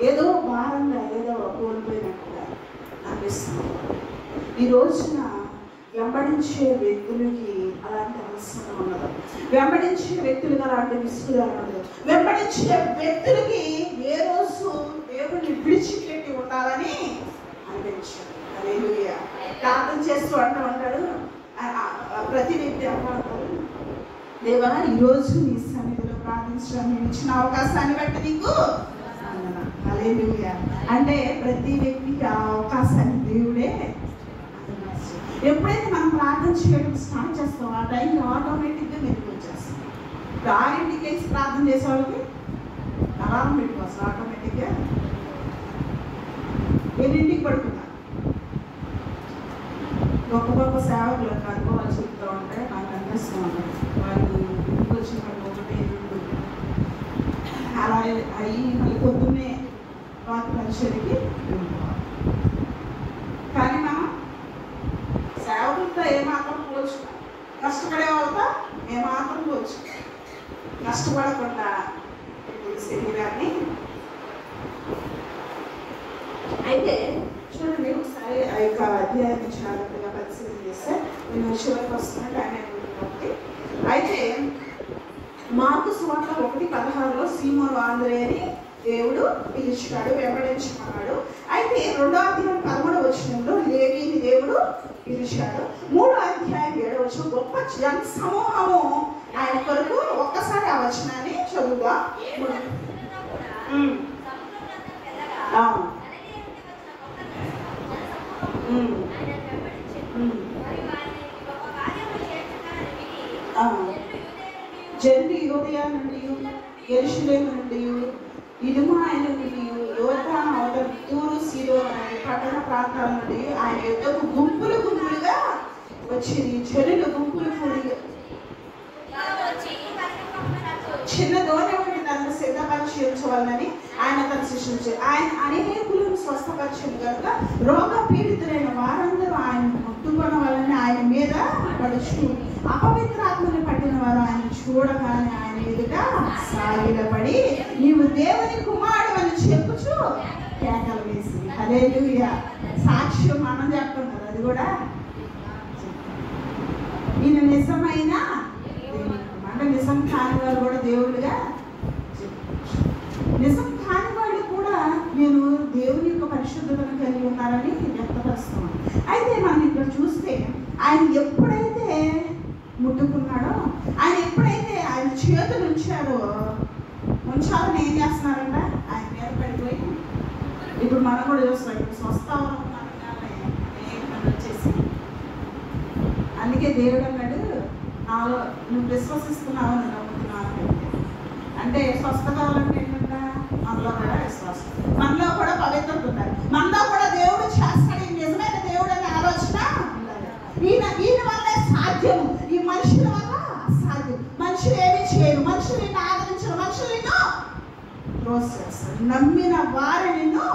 S1: ఏదో భారంగా ఏదో కోల్పోయినట్టుగా అనిపిస్తుంది. ఈ రోజున వెంబడించే వ్యక్తులకి అలాంటి అవసరం ఉండదు. వెంబడించే వ్యక్తులుగా అలాంటి విసుగుగా ఉండదు. వెంబడించే వ్యక్తులకి ఏ రోజు దేవుడిని విడిచిపెట్టి ఉండాలని అనిపించాడు. హల్లెలూయా. ప్రార్థన చేస్తూ అంటూ ఉంటాడు, ప్రతి వ్యక్తి అంటాడు, దేవా ఈరోజు నీ సన్నిధిలో ప్రార్థించడం నేను ఇచ్చిన అవకాశాన్ని బట్టి నీకు హల్లెలూయా. అంటే ప్రతి వ్యక్తికి ఆ అవకాశాన్ని దేవుడే. ఎప్పుడైతే మనం ప్రార్థన చేయడం స్టార్ట్ చేస్తాం ఆ టైంలో ఆటోమేటిక్గా మెరుగు వచ్చేస్తాం. ఇప్పుడు 6ంటికి వేసి ప్రార్థన చేసే వాళ్ళకి అలారం పెట్టుకోవచ్చు ఆటోమేటిక్గా. 8ంటికి పడుకున్నారు. గొప్ప గొప్ప సేవకులు అనుభవాలు చెప్తూ ఉంటే నాకు అనిపిస్తూ ఉంటాయి, వాళ్ళు ఇంటికి వచ్చిన వాళ్ళు 1, 2 అలా అయ్యి మళ్ళీ పొద్దున్నే వాటి పరిచయకి కానీ మనం సేవకులతో ఏమాత్రం పోల్చుకో, కష్టపడే వాళ్ళతో ఏమాత్రం పోల్చుకో, కష్టపడకుండా శరీరాన్ని. అయితే చూడండి ఒకసారి ఆ యొక్క అధ్యాయాన్ని జాగ్రత్తగా పరిశీలన చేస్తే నేను చివరికి వస్తున్న టైం అయిపోతుంది. అయితే మార్కు సువార్త 1:16 సీమోను ఆంద్రేయని దేవుడు పిలిచాడు, వెంబడించమన్నాడు. అయితే 2వ అధ్యాయం 13వ వచనంలో లేవీని దేవుడు పిలిచాడు. 3వ అధ్యాయం 7వ వచనం గొప్ప జన సమూహము ఆయన కొరకు. ఒక్కసారి ఆ వచనాన్ని చదువుగా. జనులు యూదయ నుండి, యెరూషలేము నుండి, ఇదుమాయ నుండి, యోర్దాను అవతల తూరు, సీదోను అనే పట్టణ ప్రాంతాల నుండి ఆయన యుద్ధకు గుంపులు గుంపులుగా వచ్చింది. జనులు గుంపులు కూడి చిన్న దోణి ఒకటి దాన్ని సిద్ధపరిచి ఉంచవాలని ఆయన తన శిష్యులు ఆయన అనేకులను స్వస్థపరిచింది కనుక రోగ పీడితులైన వారందరూ ఆయన ముట్టుకొనవాలని ఆయన మీద పడుచు అపవిత్రాత్మని పట్టిన వారు ఆయన చూడగానే ఆయన ఎదుట సాగిలపడి నీవు దేవుని కుమారుడు అని చెప్పుచు కేకలు వేసి. హల్లెలూయా. సాక్ష్యం మనం చెప్తాం కదా, అది కూడా ఈయన నిజమైన అంటే నిజం కాని వారు కూడా దేవుడిగా, నిజం కాని వాళ్ళు కూడా నేను దేవుని యొక్క పరిశుద్ధతను కలిగి ఉన్నారని వ్యక్తపరుస్తున్నాను. అయితే మనం ఇక్కడ చూస్తే ఆయన ఎప్పుడైతే ముట్టుకున్నాడో, ఆయన ఎప్పుడైతే ఆయన చేతులు ఉంచాలని ఏం చేస్తున్నారంట, ఆయన మీద పడిపోయి. ఇప్పుడు మనం కూడా చూస్తున్నాం, ఇప్పుడు స్వస్థావరం వచ్చేసి. అందుకే దేవుడు అన్నాడు, నాలో నువ్వు విశ్వసిస్తున్నావు, నువ్వు నమ్ముతున్నావు అంటే స్వస్థ కావాలంటే ఏంటంటే మనలో కూడా విశ్వాసం, మనలో కూడా పవిత్రత ఉండాలి, మనలో కూడా దేవుడు చేస్తాడు, నిజమైన దేవుడు అనే ఆలోచన ఉండాలి. ఈయన వల్లే సాధ్యము, ఈ మనుషుల వల్ల అసాధ్యం. మనుషులు ఏమీ చేయరు, మనుషులు నిన్ను ఆదరించరు, మనుషులు నిన్ను ప్రోత్సహిస్తారు, నమ్మిన వారు నిన్ను.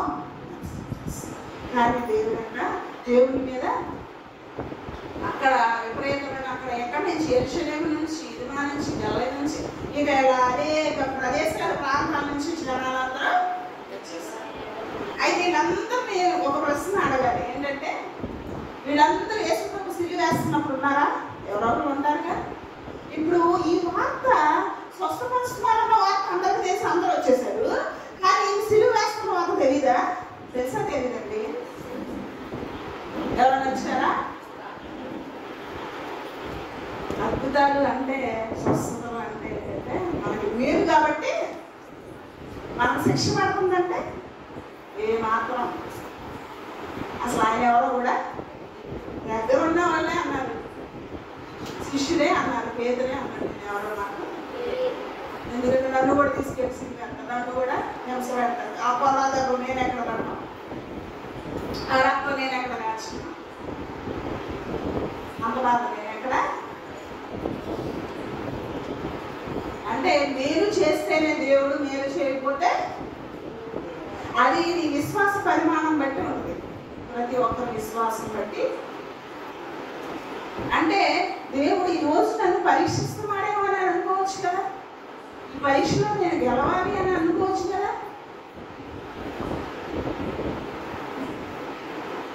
S1: కానీ దేవుడు దేవుని మీద అక్కడ విపరీతమైన అక్కడ ఎక్కడి నుంచి యెరూషలేము నుంచి ఇదుమా నుంచి గల్లీ నుంచి ఇక ఇలా అనేక ప్రదేశాల ప్రాంతాల నుంచి జనాలందరూ వచ్చేసారు. అయితే వీళ్ళందరినీ ఒక ప్రశ్న అడగాలి. ఏంటంటే వీళ్ళందరూ యేసుప్రభు సిలువ వేస్తున్నప్పుడు ఉన్నారా? ఎవరెవరు ఉంటారుగా. ఇప్పుడు ఈ వార్త స్వస్థపరుస్తున్నారన్న వార్త అందరికీ తెలిసి అందరూ వచ్చేసారు. కానీ సిలువ వేస్తున్న వార్త తెలీదా? తెలుసా? తెలీదండి. ఎవరైనా వచ్చారా? అద్భుతాలు అంటే స్వస్థతలు అంటే మనకి మేలు కాబట్టి మనకు శిక్ష పడుతుందంటే ఏ మాత్రం అసలు ఆయన ఎవరో కూడా దగ్గర ఉన్న వాళ్ళే అన్నారు, శిష్యులే అన్నారు, పేదలే అన్నారు. ఎవరో నాకు ఎందుకంటే నన్ను కూడా తీసుకెళ్ళింది అంట, నన్ను కూడా హింస పెడతారు. ఆ పొలాదారు నేను ఎక్కడ పడ్డాను, ఆ రక్తం నేను ఎక్కడ నేర్చుకున్నాను, అంత బాధ నేను ఎక్కడ. అంటే మేలు చేస్తేనే దేవుడు, మేలు చేయకపోతే అది నీ విశ్వాస పరిమాణం బట్టి ఉంటుంది. ప్రతి ఒక్కరి విశ్వాసం బట్టి. అంటే దేవుడు ఈ రోజు నన్ను పరీక్షిస్తున్నాడేమో అని అనుకోవచ్చు కదా. ఈ పరీక్షలో నేను గెలవాలి అని అనుకోవచ్చు కదా.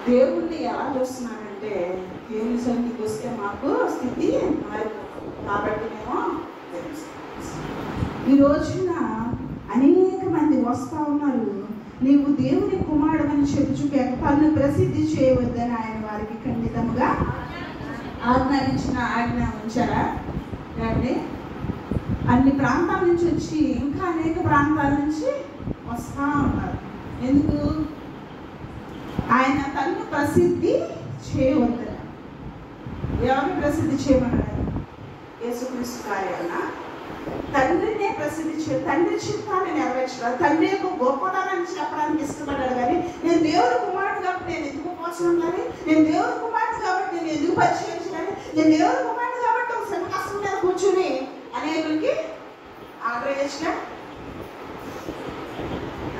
S1: దేవుణ్ణి ఎలా చూస్తున్నానంటే దేవుని సన్నిధికి వస్తే మాకు స్థితి మారిపోతుంది. కాబట్టి మేము ఈ రోజున అనేక మంది వస్తూ ఉన్నారు. నీవు దేవుని కుమారుడని చెప్పుచుకే తను ప్రసిద్ధి చేయవద్దని ఆయన వారికి ఖండితంగా ఆజ్ఞాపించిన ఆజ్ఞ ఉంచారా అండి. అన్ని ప్రాంతాల నుంచి వచ్చి ఇంకా అనేక ప్రాంతాల నుంచి వస్తూ ఉన్నారు. ఎందుకు? ఆయన తను ప్రసిద్ధి చేయవద్దని. ఎవరిని ప్రసిద్ధి చేయమన్నాడు? యేసుక్రీస్తు కార్యాలన తండ్రినే ప్రసిద్ధి చే తండ్రి చిత్తాన్ని నెరవేర్చాడు. తండ్రి యొక్క గొప్పతనాన్ని చెప్పడానికి ఇష్టపడ్డాడు. కానీ నేను దేవుడు కుమారుడు కాబట్టి నేను ఎందుకు పోచడం కానీ, నేను దేవుడు కుమారుడు కాబట్టి నేను ఎందుకు పరిచయం చేయాలి, నేను దేవుడు కుమారుడు కాబట్టి ఒక శ్రమ కష్టం మీద కూర్చుని అనేకులకి ఆగ్రహించిన.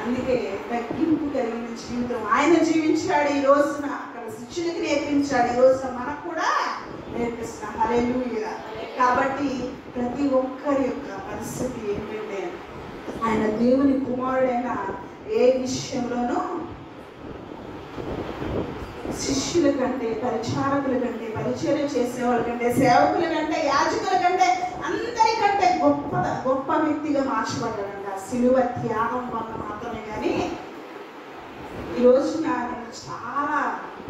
S1: అందుకే తగ్గింపు కలిగిన జీవితం ఆయన జీవించాడు. ఈ రోజున అక్కడ శిష్యులకి నేర్పించాడు. ఈ రోజున మనకు కూడా నేర్పిస్తున్నాం. హల్లెలూయా. కాబట్టి ప్రతి ఒక్కరి యొక్క పరిస్థితి ఏంటంటే ఆయన దేవుని కుమారుడైన ఏ విషయంలోనూ శిష్యుల కంటే, పరిచారకుల కంటే, పరిచర్య చేసేవాళ్ళ కంటే, సేవకుల కంటే, యాజకుల కంటే అందరికంటే గొప్ప వ్యక్తిగా మార్చబడ్డాడంట సిలువ త్యాగం వల్ల మాత్రమే. కానీ ఈ రోజున నేను చాలా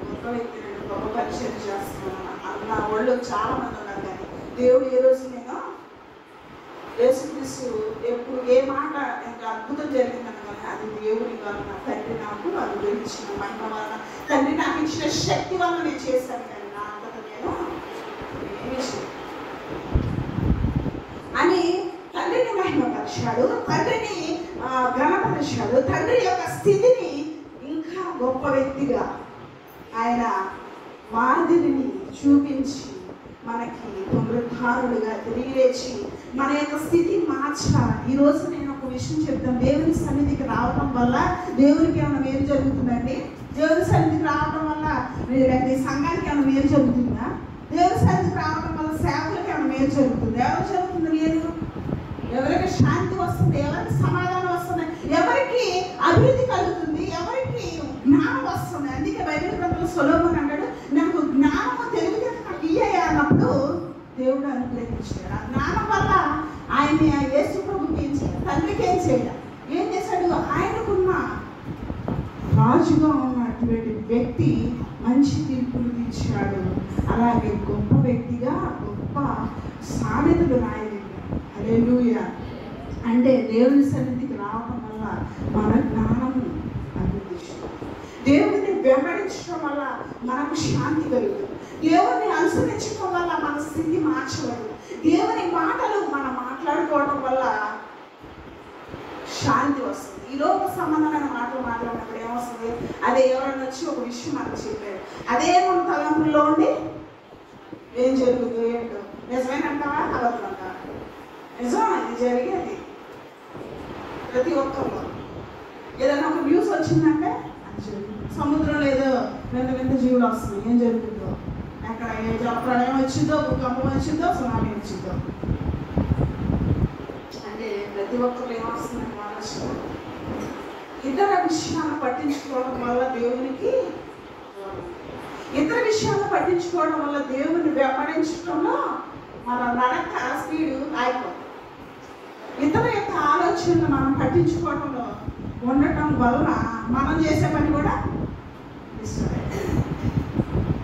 S1: గొప్ప వ్యక్తిని, గొప్ప పరిచర్య చేస్తున్నాను అన్న వాళ్ళు చాలా మంది ఉన్నారు. కానీ దేవుడు ఏ రోజు నేను యేసుక్రీస్తు ఎప్పుడు ఏ మాట ఇంకా అద్భుతం జరిగిందని కానీ అది దేవుని వలన, తండ్రి నాకు అనుగ్రహించిన మహిమ వలన, తండ్రి నాకు ఇచ్చిన శక్తి వలన నేను చేశాను. కానీ నా అంతట నేను ఏమీ అని తండ్రిని మహిమపరిచాడు, తండ్రిని ఘనపరిచాడు. తండ్రి యొక్క స్థితిని ఇంకా గొప్ప వ్యక్తిగా ఆయన మాదిరిని చూపించి మనకి పునరుద్ధారుడుగా తిరిగి లేచి మన యొక్క స్థితి మార్చాలి. ఈరోజు నేను ఒక విషయం చెప్తాను. దేవుని సన్నిధికి రావడం వల్ల దేవునికి ఏమైనా మేలు జరుగుతుందండి? దేవుని సన్నిధికి రావడం వల్ల మీ సంఘానికి ఏమైనా మేలు జరుగుతుందా? దేవుని సన్నిధికి రావడం వల్ల సేవకులకి ఏమైనా మేలు జరుగుతుంది? ఎవరికి జరుగుతుంది మేలు? ఎవరికి శాంతి వస్తుంది? ఎవరికి సమాధానం వస్తుంది? ఎవరికి అభివృద్ధి కలుగుతుంది? ఎవరికి జ్ఞానం వస్తుంది? అందుకే బైబిల్ గ్రంథంలో సొలొమోను అంటాడు, నాకు జ్ఞానము తెలివితే నాకు ఇయ్యా అన్నప్పుడు దేవుడు అనుగ్రహించాడు. ఆ జ్ఞానం వల్ల ఆయన యేసు ప్రభుకి ఏం చేయాలి, తండ్రికి ఏం చేయాలి, ఏం చేశాడు? ఆయనకున్న రాజుగా ఉన్నటువంటి వ్యక్తి మంచి తీర్పులు తీర్చాడు. అలాగే గొప్ప వ్యక్తిగా గొప్ప సామెతలు రాయలేదు. హల్లెలూయా. అంటే దేవుని సన్నిధికి రావడం వల్ల మన జ్ఞానము అభివృద్ధి, దేవుని వెంబడించడం వల్ల మనకు శాంతి కలుగుతుంది, దేవుని అనుసరించడం వల్ల మన స్థితి మార్చబడదు, దేవుని మాటలు మనం మాట్లాడుకోవడం వల్ల శాంతి వస్తుంది. ఈ లోక సంబంధమైన మాటలు మాట్లాడినప్పుడు ఏమొస్తుంది? అదే ఎవరైనా వచ్చి ఒక విషయం మనకు చెప్పారు, అదే మన తలంపుల్లో ఉండి ఏం జరుగుతుందో ఏంటో, నిజమేనంటావా అబద్ధం అంటావా? నిజం, ఇది జరిగేది ప్రతి ఒక్కరిలో. ఏదైనా ఒక న్యూస్ వచ్చిందంటే సముద్రంలో ఏదో వింత వింత జీవులు వస్తున్నాయి, ఏం జరుగుతుందో, ఎక్కడ ఏ జలప్రళయం వచ్చిందో, భూకంపం వచ్చిందో, సునామీ వచ్చిందో. అంటే ప్రతి ఒక్కరు ఏమొస్తుందని ఆలోచన. ఇతర విషయాలను పట్టించుకోవడం వల్ల దేవునికి, ఇతర విషయాలను పట్టించుకోవడం వల్ల దేవుని వెంబడించడంలో మన నడక స్పీడు ఆగిపోతుంది. ఇతర యొక్క ఆలోచనలు మనం పట్టించుకోవడంలో ఉండటం వలన మనం చేసే పని కూడా ఇష్టమే.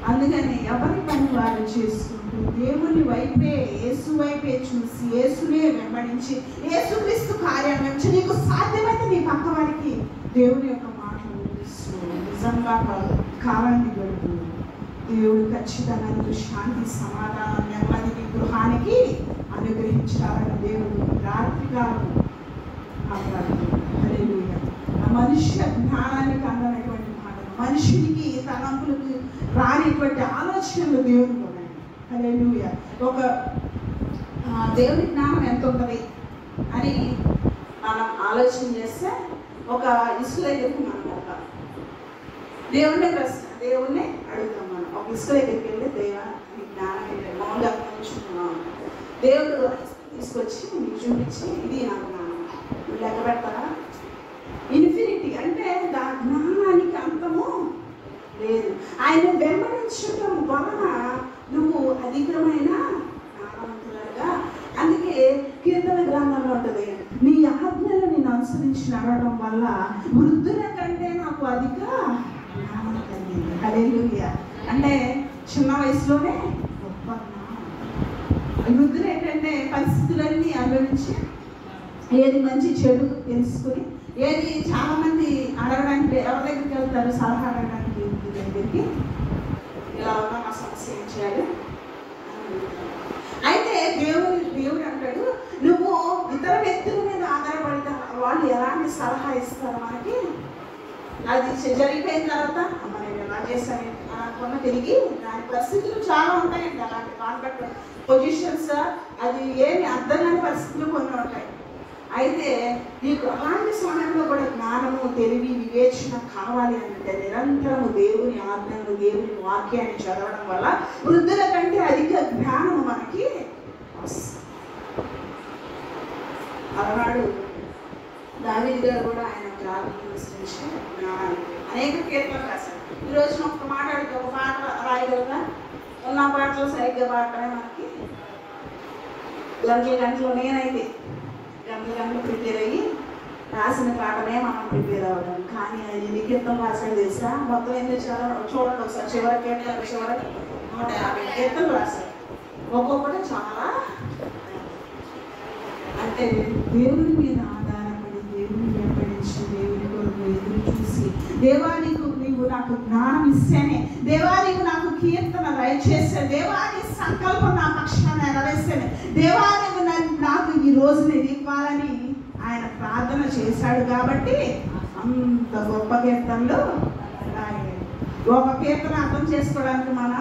S1: అందుకని ఎవరి పని వారు చేసుకుంటూ దేవుని వైపే, యేసు వైపే చూసి, యేసునే వెంబడించి, యేసుక్రీస్తు కార్యాన్ని వెంబడించి, నీకు సాధ్యమైతే నీ పక్క వారికి దేవుని యొక్క మాటలు వినిపిస్తూ నిజంగా కాలాన్ని గడుపు. దేవుడు ఖచ్చితంగా నీకు శాంతి, సమాధానం, నెమ్మది గృహానికి అనుగ్రహించాలని దేవుడు రాత్రికాలం మాట్లాడుతున్నాడు. హల్లెలూయా. మనుష్య జ్ఞానానికి అందనటువంటి మాటలు, మనుషునికి తలంపులకు రానిటువంటి ఆలోచనలు దేవుడికి ఉన్నాయి. హల్లెలూయా. ఒక దేవుని జ్ఞానం ఎంత ఉంటుంది అని మనం ఆలోచన చేస్తే, ఒక ఇసుక దగ్గరికి మనం వెళ్తాం, దేవుణ్ణి ప్రశ్న, దేవుణ్ణి అడుగుతాం. మనం ఒక ఇసుక దగ్గరికి వెళ్ళి దేవా నీ జ్ఞానం ఏంటంటే మామూలుగా అర్థించుకున్నాం, దేవుడు తీసుకొచ్చి నీకు చూపించి ఇది నా జ్ఞానం, నువ్వు లెక్క పెడతారా? ఇన్ఫినిటీ అంటే దా జ్ఞానానికి అంతము లేదు. ఆయన వెంబడించడం వలన నువ్వు అధికమైన జ్ఞానవంతులుగా. అందుకే కీర్తన గ్రంథంలో ఉంటుంది, నీ ఆజ్ఞలు నేను అనుసరించి నడవడం వల్ల వృద్ధుల కంటే నాకు అధిక జ్ఞానం కలిగింది. హల్లెలూయా. అంటే చిన్న వయసులోనే గొప్ప జ్ఞానం. వృద్ధులు ఏంటంటే పరిస్థితులన్నీ అనుభవించి ఏది మంచి చెడు తెలుసుకుని, ఏది చాలా మంది అడగడానికి ఎవరి దగ్గరికి వెళ్తారు, సలహా అడగడానికి దగ్గరికి, ఇలా ఉన్నా మా సమస్య ఏం చేయాలి. అయితే దేవుడు అంటాడు, నువ్వు ఇతర వ్యక్తుల మీద ఆధారపడితే వాళ్ళు ఎలాంటి సలహా ఇస్తారు మనకి, అది జరిగిపోయిన తర్వాత మనం ఎలా చేస్తాను అనుకున్న తిరిగి దాని పరిస్థితులు చాలా ఉంటాయండి. అలాంటి కాంట్రాక్ట్ పొజిషన్స్, అది ఏమి అర్థం కాని పరిస్థితులు కొన్ని ఉంటాయి. అయితే నీకు అలాంటి సమయంలో కూడా జ్ఞానము, తెలివి, వివేచన కావాలి అంటే నిరంతరము దేవుని ఆజ్ఞలు, దేవుని వాక్యాన్ని చదవడం వల్ల వృద్ధుల కంటే అధిక జ్ఞానము మనకి వస్తుంది. అలానాడు దావీదు గారు కూడా ఆయన ప్రార్థన విశ్లేషణ జ్ఞానాన్ని అనేక కీర్తనలు రాశారు. ఈరోజు ఒక మాట్లాడితే ఒక పాట రాయగలగా, ఉన్న పాటలు సరిగ్గా పాడటమే మనకి గంటలు నేనైతే గంటలు ప్రిపేర్ అయ్యి రాసిన పాటనే మనం ప్రిపేర్ అవ్వడం. కానీ అది ఎన్ని కీర్తనలు రాశాడు తెలుసా? మొత్తం ఎందుకు చూడండి ఒకసారి, చివరికి 150 కీర్తనలు రాశాడు. ఒక్కొక్కటి చాలా అంటే దేవుని మీద ఆధారపడి, దేవుని వెంబడించి, దేవుని కొరకు ఎదురు చూసి, దేవా నీవు నాకు జ్ఞానం ఇస్తేనే, దేవా నీవు నాకు కీర్తన దయచేస్తే, దేవా నీ సంకల్పం నా పక్షాన నెరవేస్తేనే, దేవా నీవు నాకు ఈ రోజు నేను ఇవ్వాలని ఆయన ప్రార్థన చేశాడు. కాబట్టి అంత గొప్ప కీర్తనలు రాయాలి. ఒక కీర్తన అర్థం చేసుకోవడానికి మన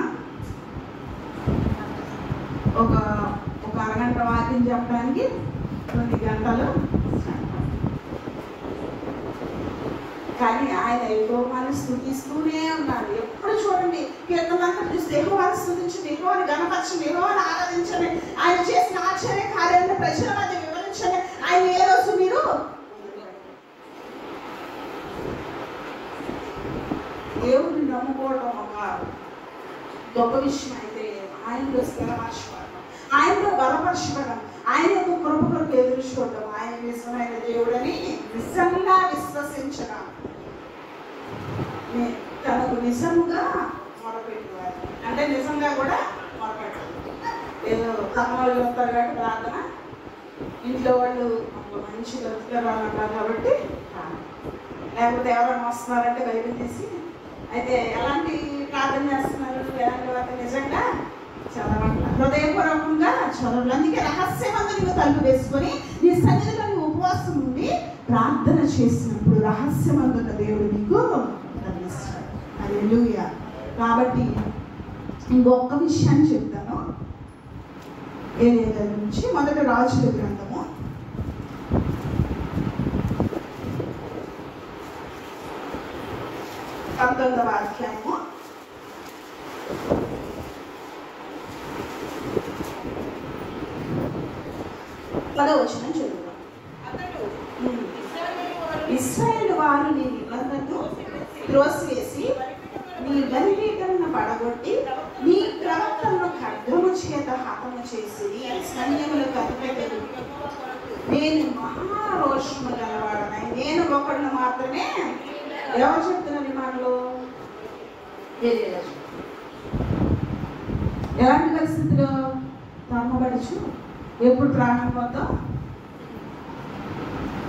S1: ఒక అరగంట వాక్యం చెప్పడానికి 2 గంటలు. కానీ ఆయన యెహోవాను స్తుతిస్తూనే ఉన్నాడు. ఎప్పుడు చూడండి కీర్తనలంతా చూస్తే యెహోవాను స్తుతించండి, యెహోవాను గణపరచండి, యెహోవాను ఆరాధించండి, ఆయన చేసిన ఆశ్చర్య కార్యాలను ప్రజల మధ్య వివరించండి. ఆయన ఏ రోజు మీరు దేవుడిని నమ్ముకోవడం ఒక గొప్ప విషయం అయితే, ఆయనలో స్థిరపరచబడడం, ఆయనలో బలపరచబడడం, ఆయన యొక్క కృప కొరకు ఎదురు చూడడం, ఆయన నిజమైన దేవుడని నిజంగా విశ్వసించడం, తనకు నిజంగా మొరపెట్టేవారు. అంటే నిజంగా కూడా మొరపెట్టారు. ఏదో తమ వాళ్ళు వస్తారు కాబట్టి ప్రార్థన, ఇంట్లో వాళ్ళు మంచి బ్రతుకుతారు అంటారు కాబట్టి, లేకపోతే ఎవరైనా వస్తున్నారంటే బైబిల్ తీసి, అయితే ఎలాంటి ప్రార్థన చేస్తున్నారు, ఎలాంటి వాటి నిజంగా చదవండి, హృదయపూర్వకంగా చదవండి. అందుకే రహస్యమందు నీవు తలుపు వేసుకొని నీ సన్నిధిలో నీవు ఉపవాసం ఉండి ప్రార్థన చేసినప్పుడు రహస్యమందున్న దేవుడు నీకు కనిపిస్తాడు. హల్లెలూయా. కాబట్టి ఇంకొక విషయాన్ని చెప్తాను. ఏరియా నుంచి మొదటి రాజుల గ్రంథము 1 19వ అధ్యాయము 10వ వచనం చదువుదాం. ఇశ్రాయేలు వారు నీ నిబంధనను త్రోసివేసి నీ బలిపీఠమును పడగొట్టి నీ ప్రవక్తలను ఖడ్గము చేత హతము చేసి సైన్యములకు అధిపతులు నేను మహారోషము గలవాడనై నేను ఒకడును మాత్రమే. ఎవరు చెప్తున్నారు ఈ మాటలు? ఎలాంటి పరిస్థితుల్లో ధర్మపడుచు ఎప్పుడు ప్రాణం పోతాం?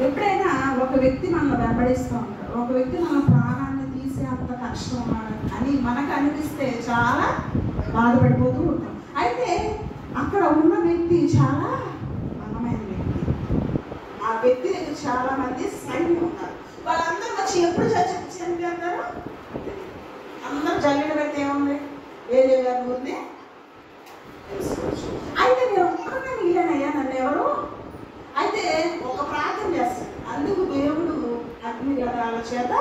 S1: ఎప్పుడైనా ఒక వ్యక్తి మనల్ని వెంబడిస్తూ ఉంటాడు, ఒక వ్యక్తి మన ప్రాణాన్ని తీసే అంత కష్టం అని మనకు అనిపిస్తే చాలా బాధపడిపోతూ ఉంటాం. అయితే అక్కడ ఉన్న వ్యక్తి చాలా బలమైన వ్యక్తి. ఆ వ్యక్తి దగ్గర చాలా మంది సైన్యం ఉన్నారు. వాళ్ళందరూ వచ్చి ఎప్పుడు చనిపోతారు? అందరూ జల్లెడ పెడితే ఏముంది? ఏరియా గారు ఉంది. అయితే నేను ఒక్కనే మిగిలినయ్యా, నన్ను ఎవరు? అయితే ఒక ప్రార్థన చేస్తాను. అందుకు దేవుడు అగ్ని గదాల చేత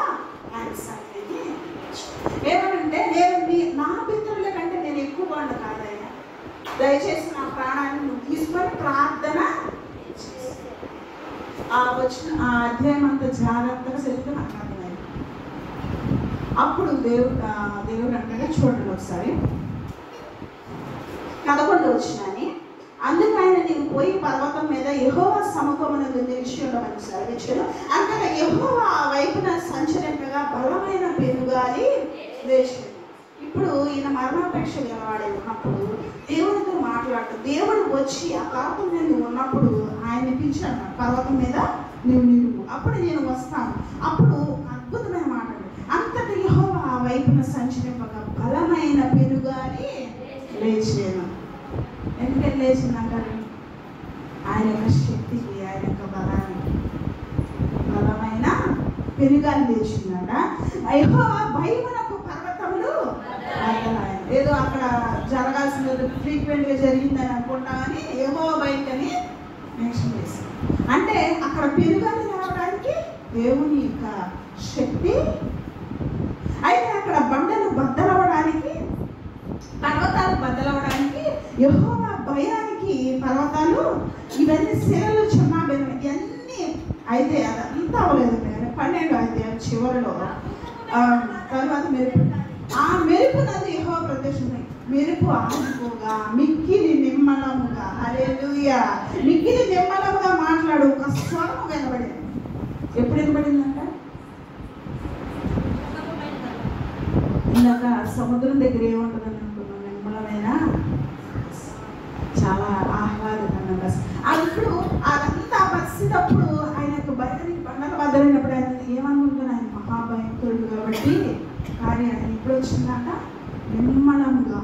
S1: ఆయన సన్నిధిని ఏమనంటే, నేను నా పితరుల కంటే నేను ఎక్కువ వాడిని కాదయ్యా, దయచేసి నా ప్రాణాన్ని నువ్వు తీసుకొని ప్రార్థన వచ్చిన ఆ అధ్యాయం అంతా జాగ్రత్తగా చదివితే నాకు అర్థమైంది. అప్పుడు దేవుడు అంటే చూడండి ఒకసారి 11వ వచనాన్ని. అందుకు ఆయన నేను పోయి పర్వతం మీద యెహోవా సముఖమునందు నిలిచి ఉండమని సెలవిచ్చాను. అంతగా యెహోవా ఆ వైపున సంచరింపగా బలమైన పెనుగాలి లేచింది. ఇప్పుడు ఈయన మరణాపేక్ష గలవాడే ఉన్నప్పుడు దేవుడితో మాట్లాడుతూ దేవుడు వచ్చి ఆ పర్వతం మీద నువ్వు ఉన్నప్పుడు ఆయన పిలిచాడు, పర్వతం మీద నువ్వు నిలువు, అప్పుడు నేను వస్తాను. అప్పుడు అద్భుతమైన మాట, అంతటి యెహోవా ఆ వైపున సంచరింపగా బలమైన పెనుగాలి లేచాను. ఎందుకని లేచిందంటారు? ఆయన యొక్క శక్తికి, ఆయన యొక్క బలానికి బలమైన పెనుగాలి లేచిందంట. యెహోవా భయమునకు పర్వతములు బద్దలాయెను. ఏదో అక్కడ జరగాల్సినది ఫ్రీక్వెంట్గా జరిగిందని అనుకుంటామని యెహోవా భయకని మెన్షన్ చేశారు. అంటే అక్కడ పెనుగాలి రావడానికి దేవుని యొక్క శక్తి. అయితే అక్కడ బండలు బద్దలవడానికి, పర్వతాలు బద్దలవడానికి యెహోవా భయానికి పర్వతాలు ఇవన్నీ శిలలు క్షమాబెను ఇవన్నీ. అయితే అదంతా అవ్వలేదు. 12వ అధ్యాయం చివరిలో తర్వాత మెరుపు, ఆ మెరుపు నది యెహోవా ప్రత్యక్షమై మెరుపు ఆగిపోగా మిక్కిలి నిమ్మలముగా, హల్లెలూయా, మిక్కిలి నిమ్మలముగా మాట్లాడు ఒక స్వరము వినబడింది. ఎప్పుడు వినబడిందంట? ఇలాగా సముద్రం దగ్గర ఏముంటుందని అనుకున్నాం, నిమ్మలమైన చాలా ఆహ్లాదకరంగా. ఇప్పుడు అదంతా పరిస్థితి అప్పుడు ఆయనకు భయానికి బండలు బద్దలైనప్పుడు ఆయన ఏమనుకుంటున్నాను, ఆయన మహాభయంకరుడు కాబట్టి కార్యాన్ని ఇప్పుడు వచ్చిందంట నిమ్మలంగా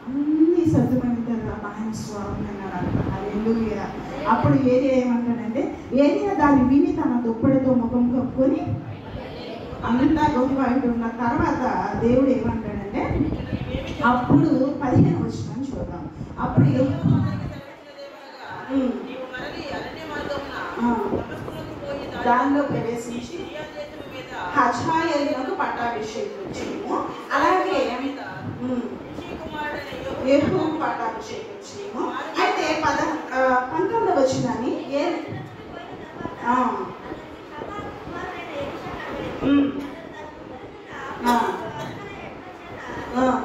S1: అన్ని సర్దుమైన తర్వాత ఆయన స్వరం విన్నాడంట. హల్లెలూయా. అప్పుడు ఏరియా ఏమంటాడంటే, ఏరియా దాన్ని విని తన దుప్పటితో ముఖం కప్పుకొని అంతా గొప్ప అంటున్న తర్వాత దేవుడు ఏమంటాడంటే, అప్పుడు 15వ వచనం చూద్దాం. అప్పుడు దానిలో ప్రవేశించి హజాయేలునకు పట్టాభిషేకం చేయము, అలాగే యెహోవా పట్టాభిషేకం చేయము. అయితే 19వ వచనాన్ని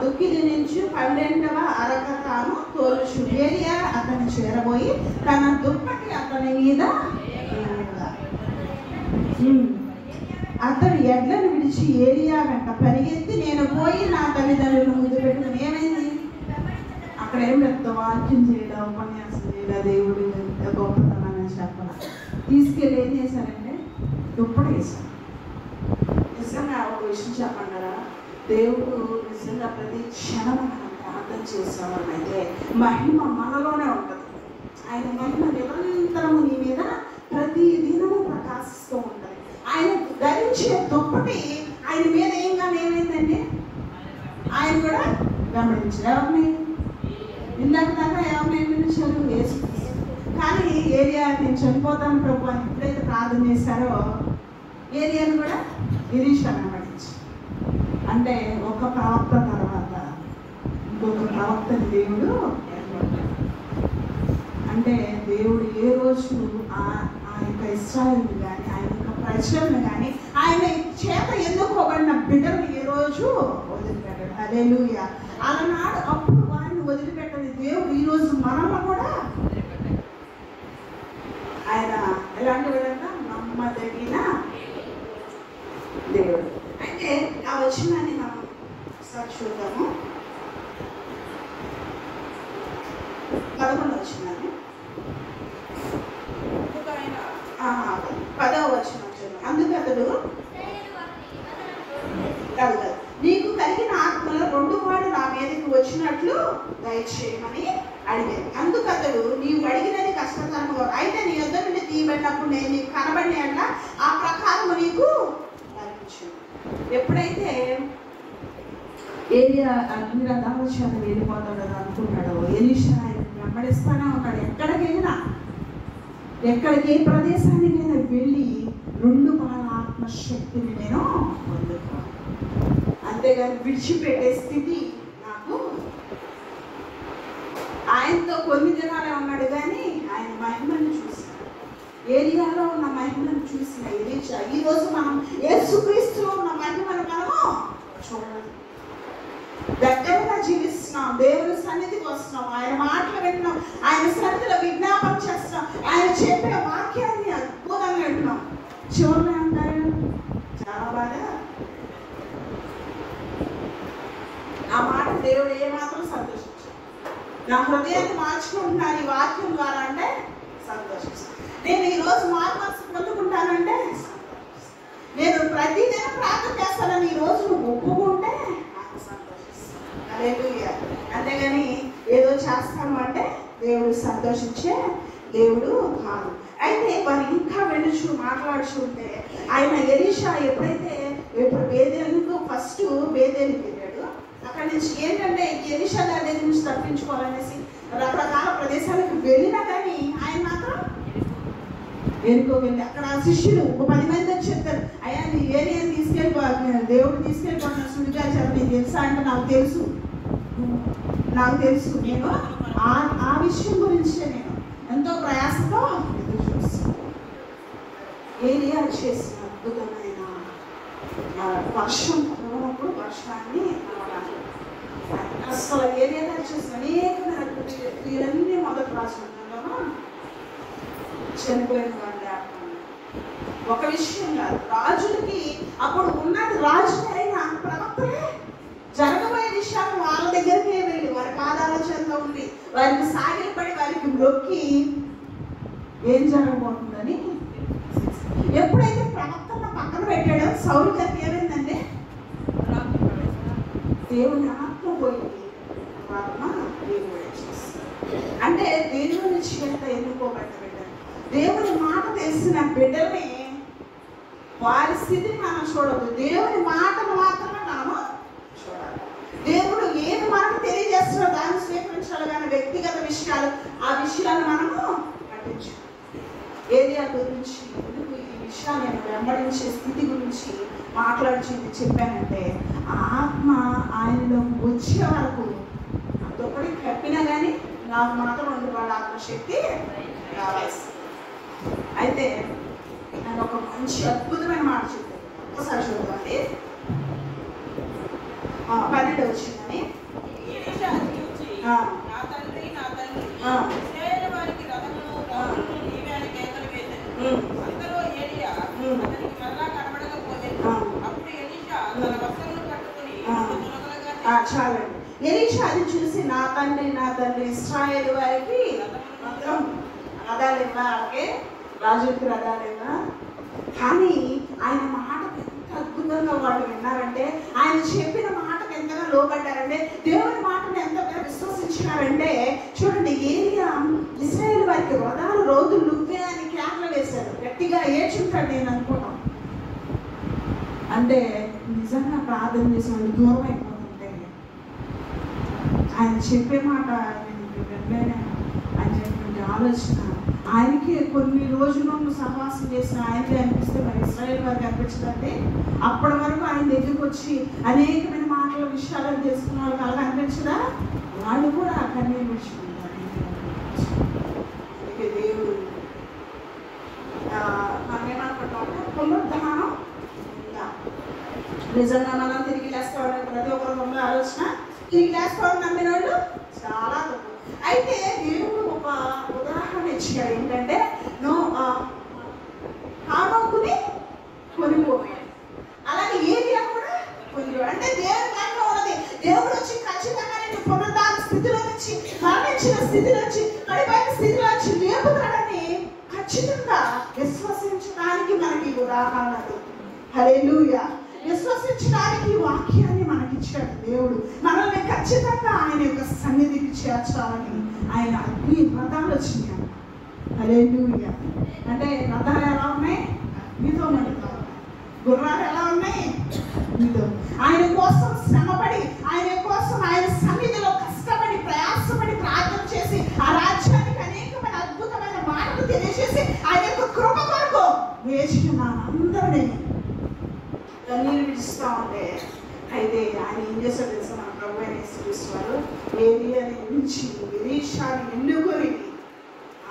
S1: దుఃఖిది నుంచి 12వ అరకతాను తోలుచు ఏరియా అతన్ని చేరబోయి తన దుప్పటి అతని మీద అతడు ఎడ్లను విడిచి ఏరియా వెంట పరిగెత్తి నేను పోయి నా తల్లిదండ్రులను ముందు పెట్టుకుని. ఏమైంది అక్కడ? ఏం చెప్తా, వాక్యం చేయడం, ఉపన్యాసం చేయడం, దేవుడు గొప్పతనాన్ని చెప్పాల తీసుకెళ్ళి ఏం చేశారంటే దుప్పటి వేశారు. నిజంగా ఒక విషయం చెప్పంటారా, దేవుడు నిజంగా ప్రతి క్షణం మనం ప్రార్థన చేసేవాళ్ళైతే మహిమ మనలోనే ఉంటుంది. ఆయన మహిమ నిరంతరము నీ మీద ప్రతి దినము ప్రకాశిస్తూ ఉంటుంది. ఆయన ధరించే దుప్పటి ఆయన మీద ఏమైందండి, ఆయన కూడా గమనించారు. ఎవరిని? ఇందాక దాకా ఎవరిని గమనించారు? యేసు. కానీ ఏరియా నేను చనిపోతాను ప్రభు అని ఎప్పుడైతే ప్రార్థన చేశారో ఏరియాను కూడా నిరీక్షణ గమనించారు. అంటే ఒక ప్రవక్త తర్వాత ఇంకొక ప్రవక్తని దేవుడు అంటే దేవుడు ఏ రోజు ఆ యొక్క ఇశ్రాయేలుని కానీ ఆయన యొక్క ప్రజలను కానీ ఆయన చేత ఎన్నుకోబడిన బిడ్డలు ఏ రోజు వదిలిపెట్టాడు. హల్లెలూయా. అలనాడు అప్పుడు వారిని వదిలిపెట్టని దేవుడు ఈ రోజు మనల్ని కూడా ఆయన ఎలాంటి విధంగా నమ్మదగిన దేవుడు. అయితే ఆ వచనాన్ని మనం ఒకసారి చూద్దాము. 11వ వచనాన్ని 10వ వచనం చూద్దాం. అందుకు అతడు కాదు నీకు కలిగిన ఆత్మలో 2 వాడు నా మీదకి వచ్చినట్లు దయచేయమని అడిగాను. అందుకు అతడు నీవు అడిగినది కష్టతరముగా అయితే నీ యొద్ద నుండి తీయబడినప్పుడు నేను నీకు కనబడిన అట్లా ఆ ప్రకారం నీకు కనిపించాను. ఎప్పుడైతే ఏరియా అన్ని రథాల చేత వెళ్ళిపోతాడు అనుకున్నాడో ఎలీషా ఆయన వెంబడిస్తానే ఉంటాడు. ఎక్కడికి ఏ ప్రదేశానికైనా వెళ్ళి 2 పాల ఆత్మశక్తిని నేను పొందుతాను. అంతేగాని విడిచిపెట్టే స్థితి నాకు. ఆయనతో కొన్ని దినాలే ఉన్నాడు కానీ ఆయన మహిమను చూశాడు. ఏరియాలో ఉన్న మహిమను చూసిన ఎలీషా ఈరోజు మనం యేసుక్రీస్తులో ఉన్న మహిమను మనము చూడాలి. దగ్గరగా జీవిస్తున్నాం, దేవుని సన్నిధికి వస్తున్నాం, ఆయన మాటలు వింటున్నాం, ఆయన సన్నిధిలో విజ్ఞాపన చేస్తున్నాం, ఆయన చెప్పే వాక్యాన్ని అద్భుతంగా వింటున్నాం. చివరిలో అంటారు చాలా బాగా ఆ మాట దేవుడు ఏమాత్రం సంతోషించాడు. నా హృదయాన్ని మార్చుకుంటున్నాను ఈ వాక్యం ద్వారా అంటే సంతోషిస్తాను. నేను ఈరోజు మార్పు పొందుకుంటానంటే నేను ప్రతిదినం ప్రార్థన చేస్తానని ఈ రోజు నువ్వు ఒప్పుకుంటే హల్లెలూయా. అంతేగాని ఏదో చేస్తాను అంటే దేవుడు సంతోషించే దేవుడు కాదు. అయితే వారు ఇంకా వెళ్ళి మాట్లాడుచుంటే ఆయన ఎలీషా ఎప్పుడైతే బేతేలుకు ఫస్ట్ బేతేలుకి వెళ్ళాడు, అక్కడి నుంచి ఏంటంటే ఎలీషా గారి దగ్గర నుంచి తప్పించుకోవాలనేసి రకరకాల ప్రదేశాలకు వెళ్ళినా కానీ ఆయన మాత్రం ఎరుకో వెళ్ళి అక్కడ శిష్యులు 10 మంది వచ్చి చెప్తారు, అయ్యా నీ ఏరియాని దేవుడు తీసుకెళ్ళిపోతున్న సుడిగా చెప్పి నీకు తెలుసా అంటే నాకు తెలుసు నేను ఆ విషయం గురించే నేను ఎంతో ప్రయాసంతో ఎదురు చూస్తాను. ఏరియా చేసిన అద్భుతమైన వర్షం పడినప్పుడు వర్షాన్ని అసలు ఏరియా చేసిన అనేకమైన క్రియలన్నీ మొదటి రాసుకుంటున్నాము. చనిపోయిన వాళ్ళు ఒక విషయం కాదు, రాజులకి అప్పుడు ఉన్నది రాజులైనా ప్రవక్తలే జరగబోయే విషయాలు వాళ్ళ దగ్గరికే వెళ్ళి వారి పాదాల చెంత ఉండి వారికి సాగిలపడి వారికి మొక్కి ఏం జరగబోతుందని ఎప్పుడైతే ప్రవక్తను పక్కన పెట్టాడో సౌలు గారికి ఏమైందంటే దేవుని ఆత్మ పోయింది. ఆత్మ దేవుడే చేస్తాడు. అంటే దేవుని చేత ఎన్నుకోబడ్డ బిడ్డ, దేవుని మాట తెలిసిన బిడ్డల్ని వారి స్థితిని మనం చూడదు, దేవుని మాటను మాత్రమే మనము చూడాలి. దేవుడు ఏది మనకు తెలియజేస్తున్నా దాన్ని స్వీకరించాలి కానీ వ్యక్తిగత విషయాలు ఆ విషయాలు మనము పట్టించాలి. ఏరియా గురించి ఎందుకు ఈ విషయాన్ని నేను వెంబడించే స్థితి గురించి మాట్లాడుచింది చెప్పానంటే ఆ ఆత్మ ఆయనలో వచ్చే వరకు అదొకటి కప్పినా కానీ నాకు మాత్రం ఉండేవాడు ఆత్మశక్తి కావాల్సి. అయితే నేను ఒక మంచి అద్భుతమైన మాట చెప్పాను, ఒకసారి చూడండి. 12 వచ్చిందని చాలండి. ఎలీషా అది చూసి నా తండ్రి ఇశ్రాయేలు వారికి రథాలేవా, అలాగే రాజులకి రథాలేవా. కానీ ఆయన మాటకు ఎంత అద్భుతంగా వాళ్ళు విన్నారంటే, ఆయన చెప్పిన మాటకు ఎంతగా లోబడ్డారంటే, దేవుని మాటను ఎంతగా విశ్వసించారంటే చూడండి, ఏరియా ఇశ్రాయేలు వారికి రథాలు రోజులు నువ్వే అని కేకలు వేశారు, గట్టిగా ఏడ్చుంటాడు నేను అనుకున్నాం. అంటే నిజంగా ప్రార్థన చేసిన వాళ్ళు దూరం అయిపోతుంటే ఆయన చెప్పే మాట వినలేను అని చెప్పి ఆలోచన. ఆయనకి కొన్ని రోజులు సహవాసం చేసిన ఆయనకి అనిపిస్తే మరి ఇశ్రాయేల్ వారికి అనిపించదంటే, అప్పటి వరకు ఆయన దగ్గరికి వచ్చి అనేకమైన మాటల విషయాలను తెలుసుకున్న వాళ్ళకి అలాగ అనిపించదా? వాళ్ళు కూడా కన్నీరు విడిచుకుంటారు. అందుకే దేవుడు మనం ఏమనుకుంటామంటే పునరుద్ధానం నిజంగా మనం తిరిగి లేస్తామని ప్రతి ఒక్కరి ఆలోచన. తిరిగి లేస్తామని నమ్మిన వాళ్ళు చాలా తక్కువ. అయితే దేవుడు ఒక ఉదాహరణ ఇచ్చాడు. ఏంటంటే హానోకుని కొనిపోయాడు, అలాగే ఏలియా కూడా కొనిపోయాడు. అంటే దేవుని దాంట్లో ఉన్నది. దేవుడు వచ్చి ఖచ్చితంగా నేను పునరుద్ధాన స్థితిలో నుంచి, మరణించిన స్థితి నుంచి, పడిపోయిన స్థితిలో నుంచి లేపుతాడని ఖచ్చితంగా విశ్వసించడానికి మనకి ఉదాహరణ. హల్లెలూయా. విశ్వసించడానికి వాక్యాన్ని మనకిచ్చాడు దేవుడు. మనల్ని ఖచ్చితంగా ఆయన యొక్క సన్నిధికి చేర్చాలని ఆయన అన్ని రథాలు వచ్చినాయి. హల్లెలూయా. అంటే రథాలు ఎలా ఉన్నాయి? మీతో నడుపుతా ఉన్నాయి. గుర్రాలు ఎలా ఉన్నాయి? మీతో. ఆయన కోసం శ్రమపడి, ఆయన కోసం ఆయన సన్నిధిలో కష్టపడి ప్రయాసపడి ప్రార్థన చేసి ఆ రాజ్యానికి అనేకమైన అద్భుతమైన మాటలు తెలియజేసి ఆయన యొక్క కృప కొరకు వేచి ఉన్నాను అందరినీ కన్నీరు విడుస్తూ ఉంటే. అయితే ఆయన ఏం చేశాడు తెలుసా? మన ప్రభు అయిన యేసుక్రీస్తు వారు ఏలియాని నుంచి ఎలీషాని ఎన్నుకొని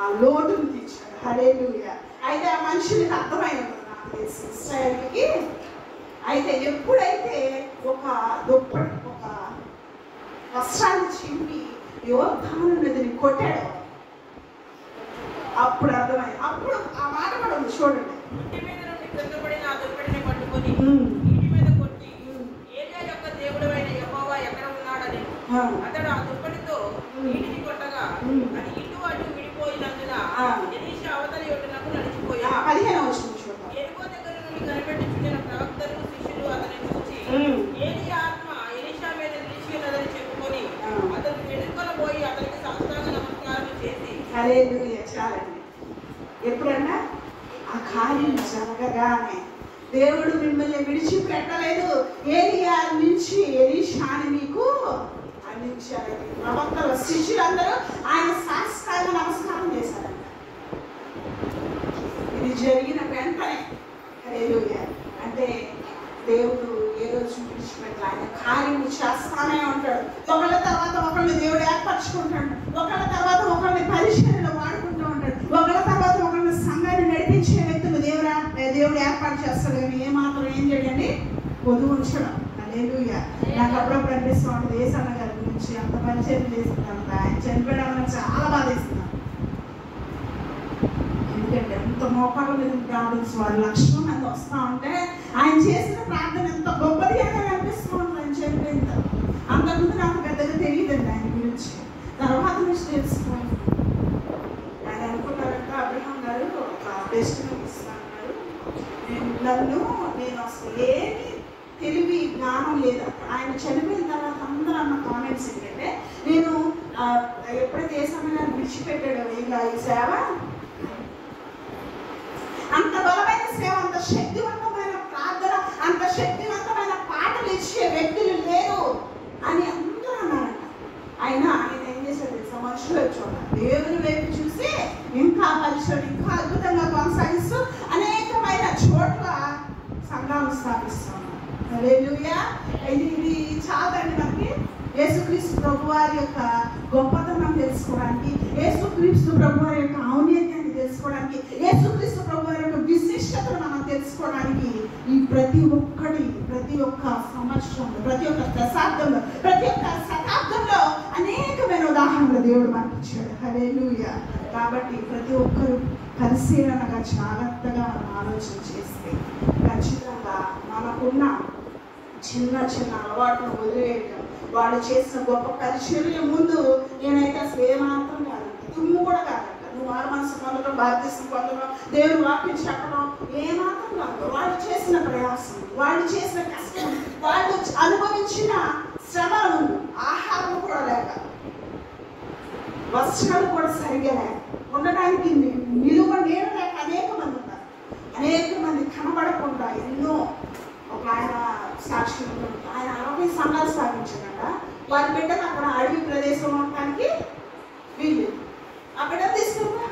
S1: ఆ లోటును తీర్చాడు. హల్లెలూయా. అయితే ఆ మనుషులకి అర్థమైనది నాకు తెలిసి ఇశ్రాయేలుకి. అయితే ఎప్పుడైతే ఒక దుప్పటి, ఒక వస్త్రాన్ని చింపి యోర్దాను నదిని కొట్టాడో అప్పుడు అర్థమైంది. అప్పుడు ఆ మాట కూడా ఉంది చూడండి.
S2: అతడు ఆ దుప్పటితో నీటిని కొట్టగా అది ఇటు అటు విడిపోయినందున ఎలీషా అవతలి ఒడ్డునకు నడిచిపోయాడు.
S1: 15వ వచనం చూద్దాం.
S2: ఎరుకో దగ్గర నుండి కనిపెట్టి చూసిన ప్రవక్తలు శిష్యులు అతన్ని చూసి ఏలియా ఆత్మ ఎలీషా మీద నిలిచి ఉన్నదని చెప్పుకొని అతను వెనుకల పోయి అతనికి సాష్టాంగ నమస్కారం చేసి.
S1: హల్లెలూయా. చాలండి. ఎప్పుడన్నా ఆ కార్యం జరగగానే దేవుడు మిమ్మల్ని విడిచిపెట్టలేదు. ఏలియా నుంచి ఎలీషాని మీకు అందించారు. ప్రవక్తల శిష్యులందరూ ఆయన సాష్టాంగ నమస్కారం చేశారంట. ఇది జరిగిన వెంటనే హల్లెలూయా. అంటే దేవుడు ఏ రోజు విడిచిపెట్టాలి, ఆయన కార్యం చేస్తానే ఉంటాడు. ఒకళ్ళ తర్వాత ఒకళ్ళని దేవుడు ఏర్పరచుకుంటాడు. ఒకళ్ళ తర్వాత ఒకళ్ళని పరిచర్యలో వాడుకుంటూ ఉంటాడు. ఒకళ్ళ తర్వాత ఒకళ్ళని సంఘాన్ని నడిపించే వ్యక్తులు దేవుడు ఏర్పాటు చేస్తాడు. కానీ ఏమాత్రం ఏం చేయండి, పొదువు ఉంచడం. హల్లెలూయా. నాకు అప్పుడప్పుడు అనిపిస్తూ ఉంటుంది యేసన్న గారి గురించి అంత పరిచయం చేస్తుందంట. ఆయన చనిపోవడం చాలా బాధేస్తున్నాను. ఎందుకంటే ఎంత మోకాళ్ళ మీద ప్రార్థించి వాళ్ళు లక్షల మంది వస్తూ ఉంటే ఆయన చేసిన ప్రార్థన ఎంత గొప్పది అని అనిపిస్తూ ఉంటుంది. ఆయన చనిపోయిన తర్వాత అంతకుముందు నాకు పెద్దగా తెలియదండి ఆయన గురించి. తర్వాత నుంచి తెలుసుకోండి. ఆయన అనుకున్నారంటే అబ్రహాం గారు ఒక డెస్టినీ ఇస్తాను, నేను అసలు ఏమి తెలివి జ్ఞానం లేదు. ఆయన చనిపోయిన తర్వాత అందరూ అన్న కామెంట్స్ ఏంటంటే, నేను ఎప్పుడైతే ఏ సమయాన్ని విడిచిపెట్టాడో ఇలా ఈ సేవ, అంత బలమైన సేవ, అంత శక్తివంతమైన ప్రార్థన, అంత శక్తివంతమైన పాటలు ఇచ్చే వ్యక్తులు లేరు అని అందరూ అన్నారంట. ఆయన ఏం చేశాడు తెలుసా? మనుషులు చూడాలి, దేవుని వైపు చూసి ఇంకా పరిచయం ఇంకా అద్భుతంగా కొనసాగిస్తూ అనేకమైన చోట్ల సంఘాలు స్థాపిస్తున్నాం. హల్లెలూయా. ఇది చాలండి మనకి యేసుక్రీస్తు ప్రభువారి యొక్క గొప్పతనం తెలుసుకోవడానికి, యేసుక్రీస్తు ప్రభువారి యొక్క ఔన్నత్యాన్ని తెలుసుకోవడానికి, యేసుక్రీస్తు ప్రభువారి యొక్క విశిష్టతను మనం తెలుసుకోవడానికి ఈ ప్రతి ఒక్క సంవత్సరంలో, ప్రతి ఒక్క దశాబ్దంలో, ప్రతి ఒక్క శతాబ్దంలో అనేకమైన ఉదాహరణలు దేవుడు మనకి ఇచ్చాడు. హల్లెలూయా. కాబట్టి ప్రతి ఒక్కరూ పరిశీలనగా జాగ్రత్తగా ఆలోచన చేస్తే ఖచ్చితంగా మనకున్న చిన్న అలవాటును వదిలేయటం, వాళ్ళు చేసిన గొప్ప పరిచర్య ముందు నేనైతే అసలు ఏమాత్రం కాదంట, తుమ్ము కూడా కాదంట. నువ్వు వారు మనసు పొందడం, బాధ్యతను పొందడం, దేవుడు వాక్యం చెప్పడం ఏమాత్రం కాదు. వాళ్ళు చేసిన ప్రయాసం, వాళ్ళు చేసిన కష్టం, వాళ్ళు అనుభవించిన శ్రమల ముందు ఆహారం కూడా లేక, వస్త్రాలు కూడా సరిగ్గా లేక, ఉండడానికి నిలువ నీడ లేక అనేక మంది ఉన్నారు. అనేక మంది కనబడకుండా ఎన్నో. ఒక ఆయన సాక్షులు, ఆయన 60 సంఘాలు స్థాపించాడట. వారి బిడ్డను అక్కడ అడవి ప్రదేశం ఉండటానికి వీళ్ళు ఆ బిడ్డ తీసుకుంటే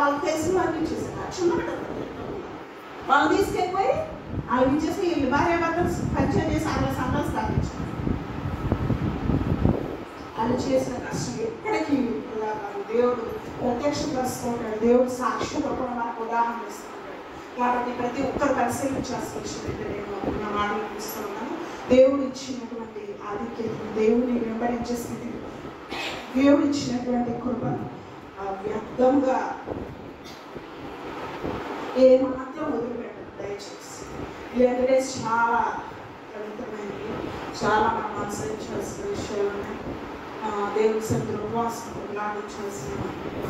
S1: వాళ్ళకి తెలిసిన వాళ్ళకి ఇచ్చేసారు. చిన్న బిడ్డలు వాళ్ళు తీసుకెళ్ళిపోయి వాళ్ళు ఇచ్చేసి వీళ్ళు భార్య భర్తలు పరిచయం చేసి అలా సంఘాలు స్థాపించారు. వాళ్ళు చేసిన కష్టం ఎక్కడికి దేవుడు ప్రత్యక్షపరుస్తుంటాడు. దేవుడు సాక్షిగా కూడా మనకు ఉదాహరణ ఇస్తుంటాడు. కాబట్టి ప్రతి ఒక్కరు పరిశీలించాల్సిన విషయం అయితే నేను నా మాటలు ఇస్తున్నాను. దేవుడు ఇచ్చినటువంటి ఆధిక్యత, దేవుడిని వెంబడించే స్థితి, దేవుడు ఇచ్చినటువంటి కృపను వ్యర్థంగా ఏమాత్రం వదిలిపెట్టదు దయచేసి. ఇలాంటి చాలా పవిత్రమైనవి, చాలా మనం అనుసరించాల్సిన విషయాలు ఉన్నాయి. దేవుడి సన్నిధిలో ఉపవాసం లాభించాల్సిన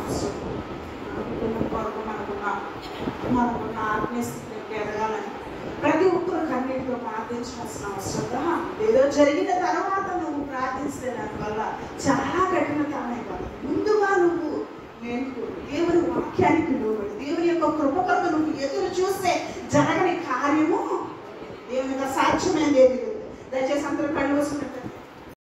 S1: అవసరం, కుటుంబం కొరకు మనకున్న ఆత్మీయ స్థితిలోకి ఎదగాలని ప్రతి ఒక్కరు కన్నీటితో ప్రార్థించాల్సిన అవసరం. ఏదో జరిగిన తర్వాత నువ్వు ప్రార్థిస్తే దానివల్ల చాలా కఠినతరం అయిపోతుంది. ముందుగా నువ్వు మేలుకోడు, దేవుని వాక్యానికి లోబడి దేవుని యొక్క కృప కొరకు నువ్వు ఎదురు చూస్తే జరగని కార్యము దేవుని యొక్క సాధ్యమైనది ఏది లేదు. దయచేసి అందరూ కళ్ళు వస్తున్నట్టు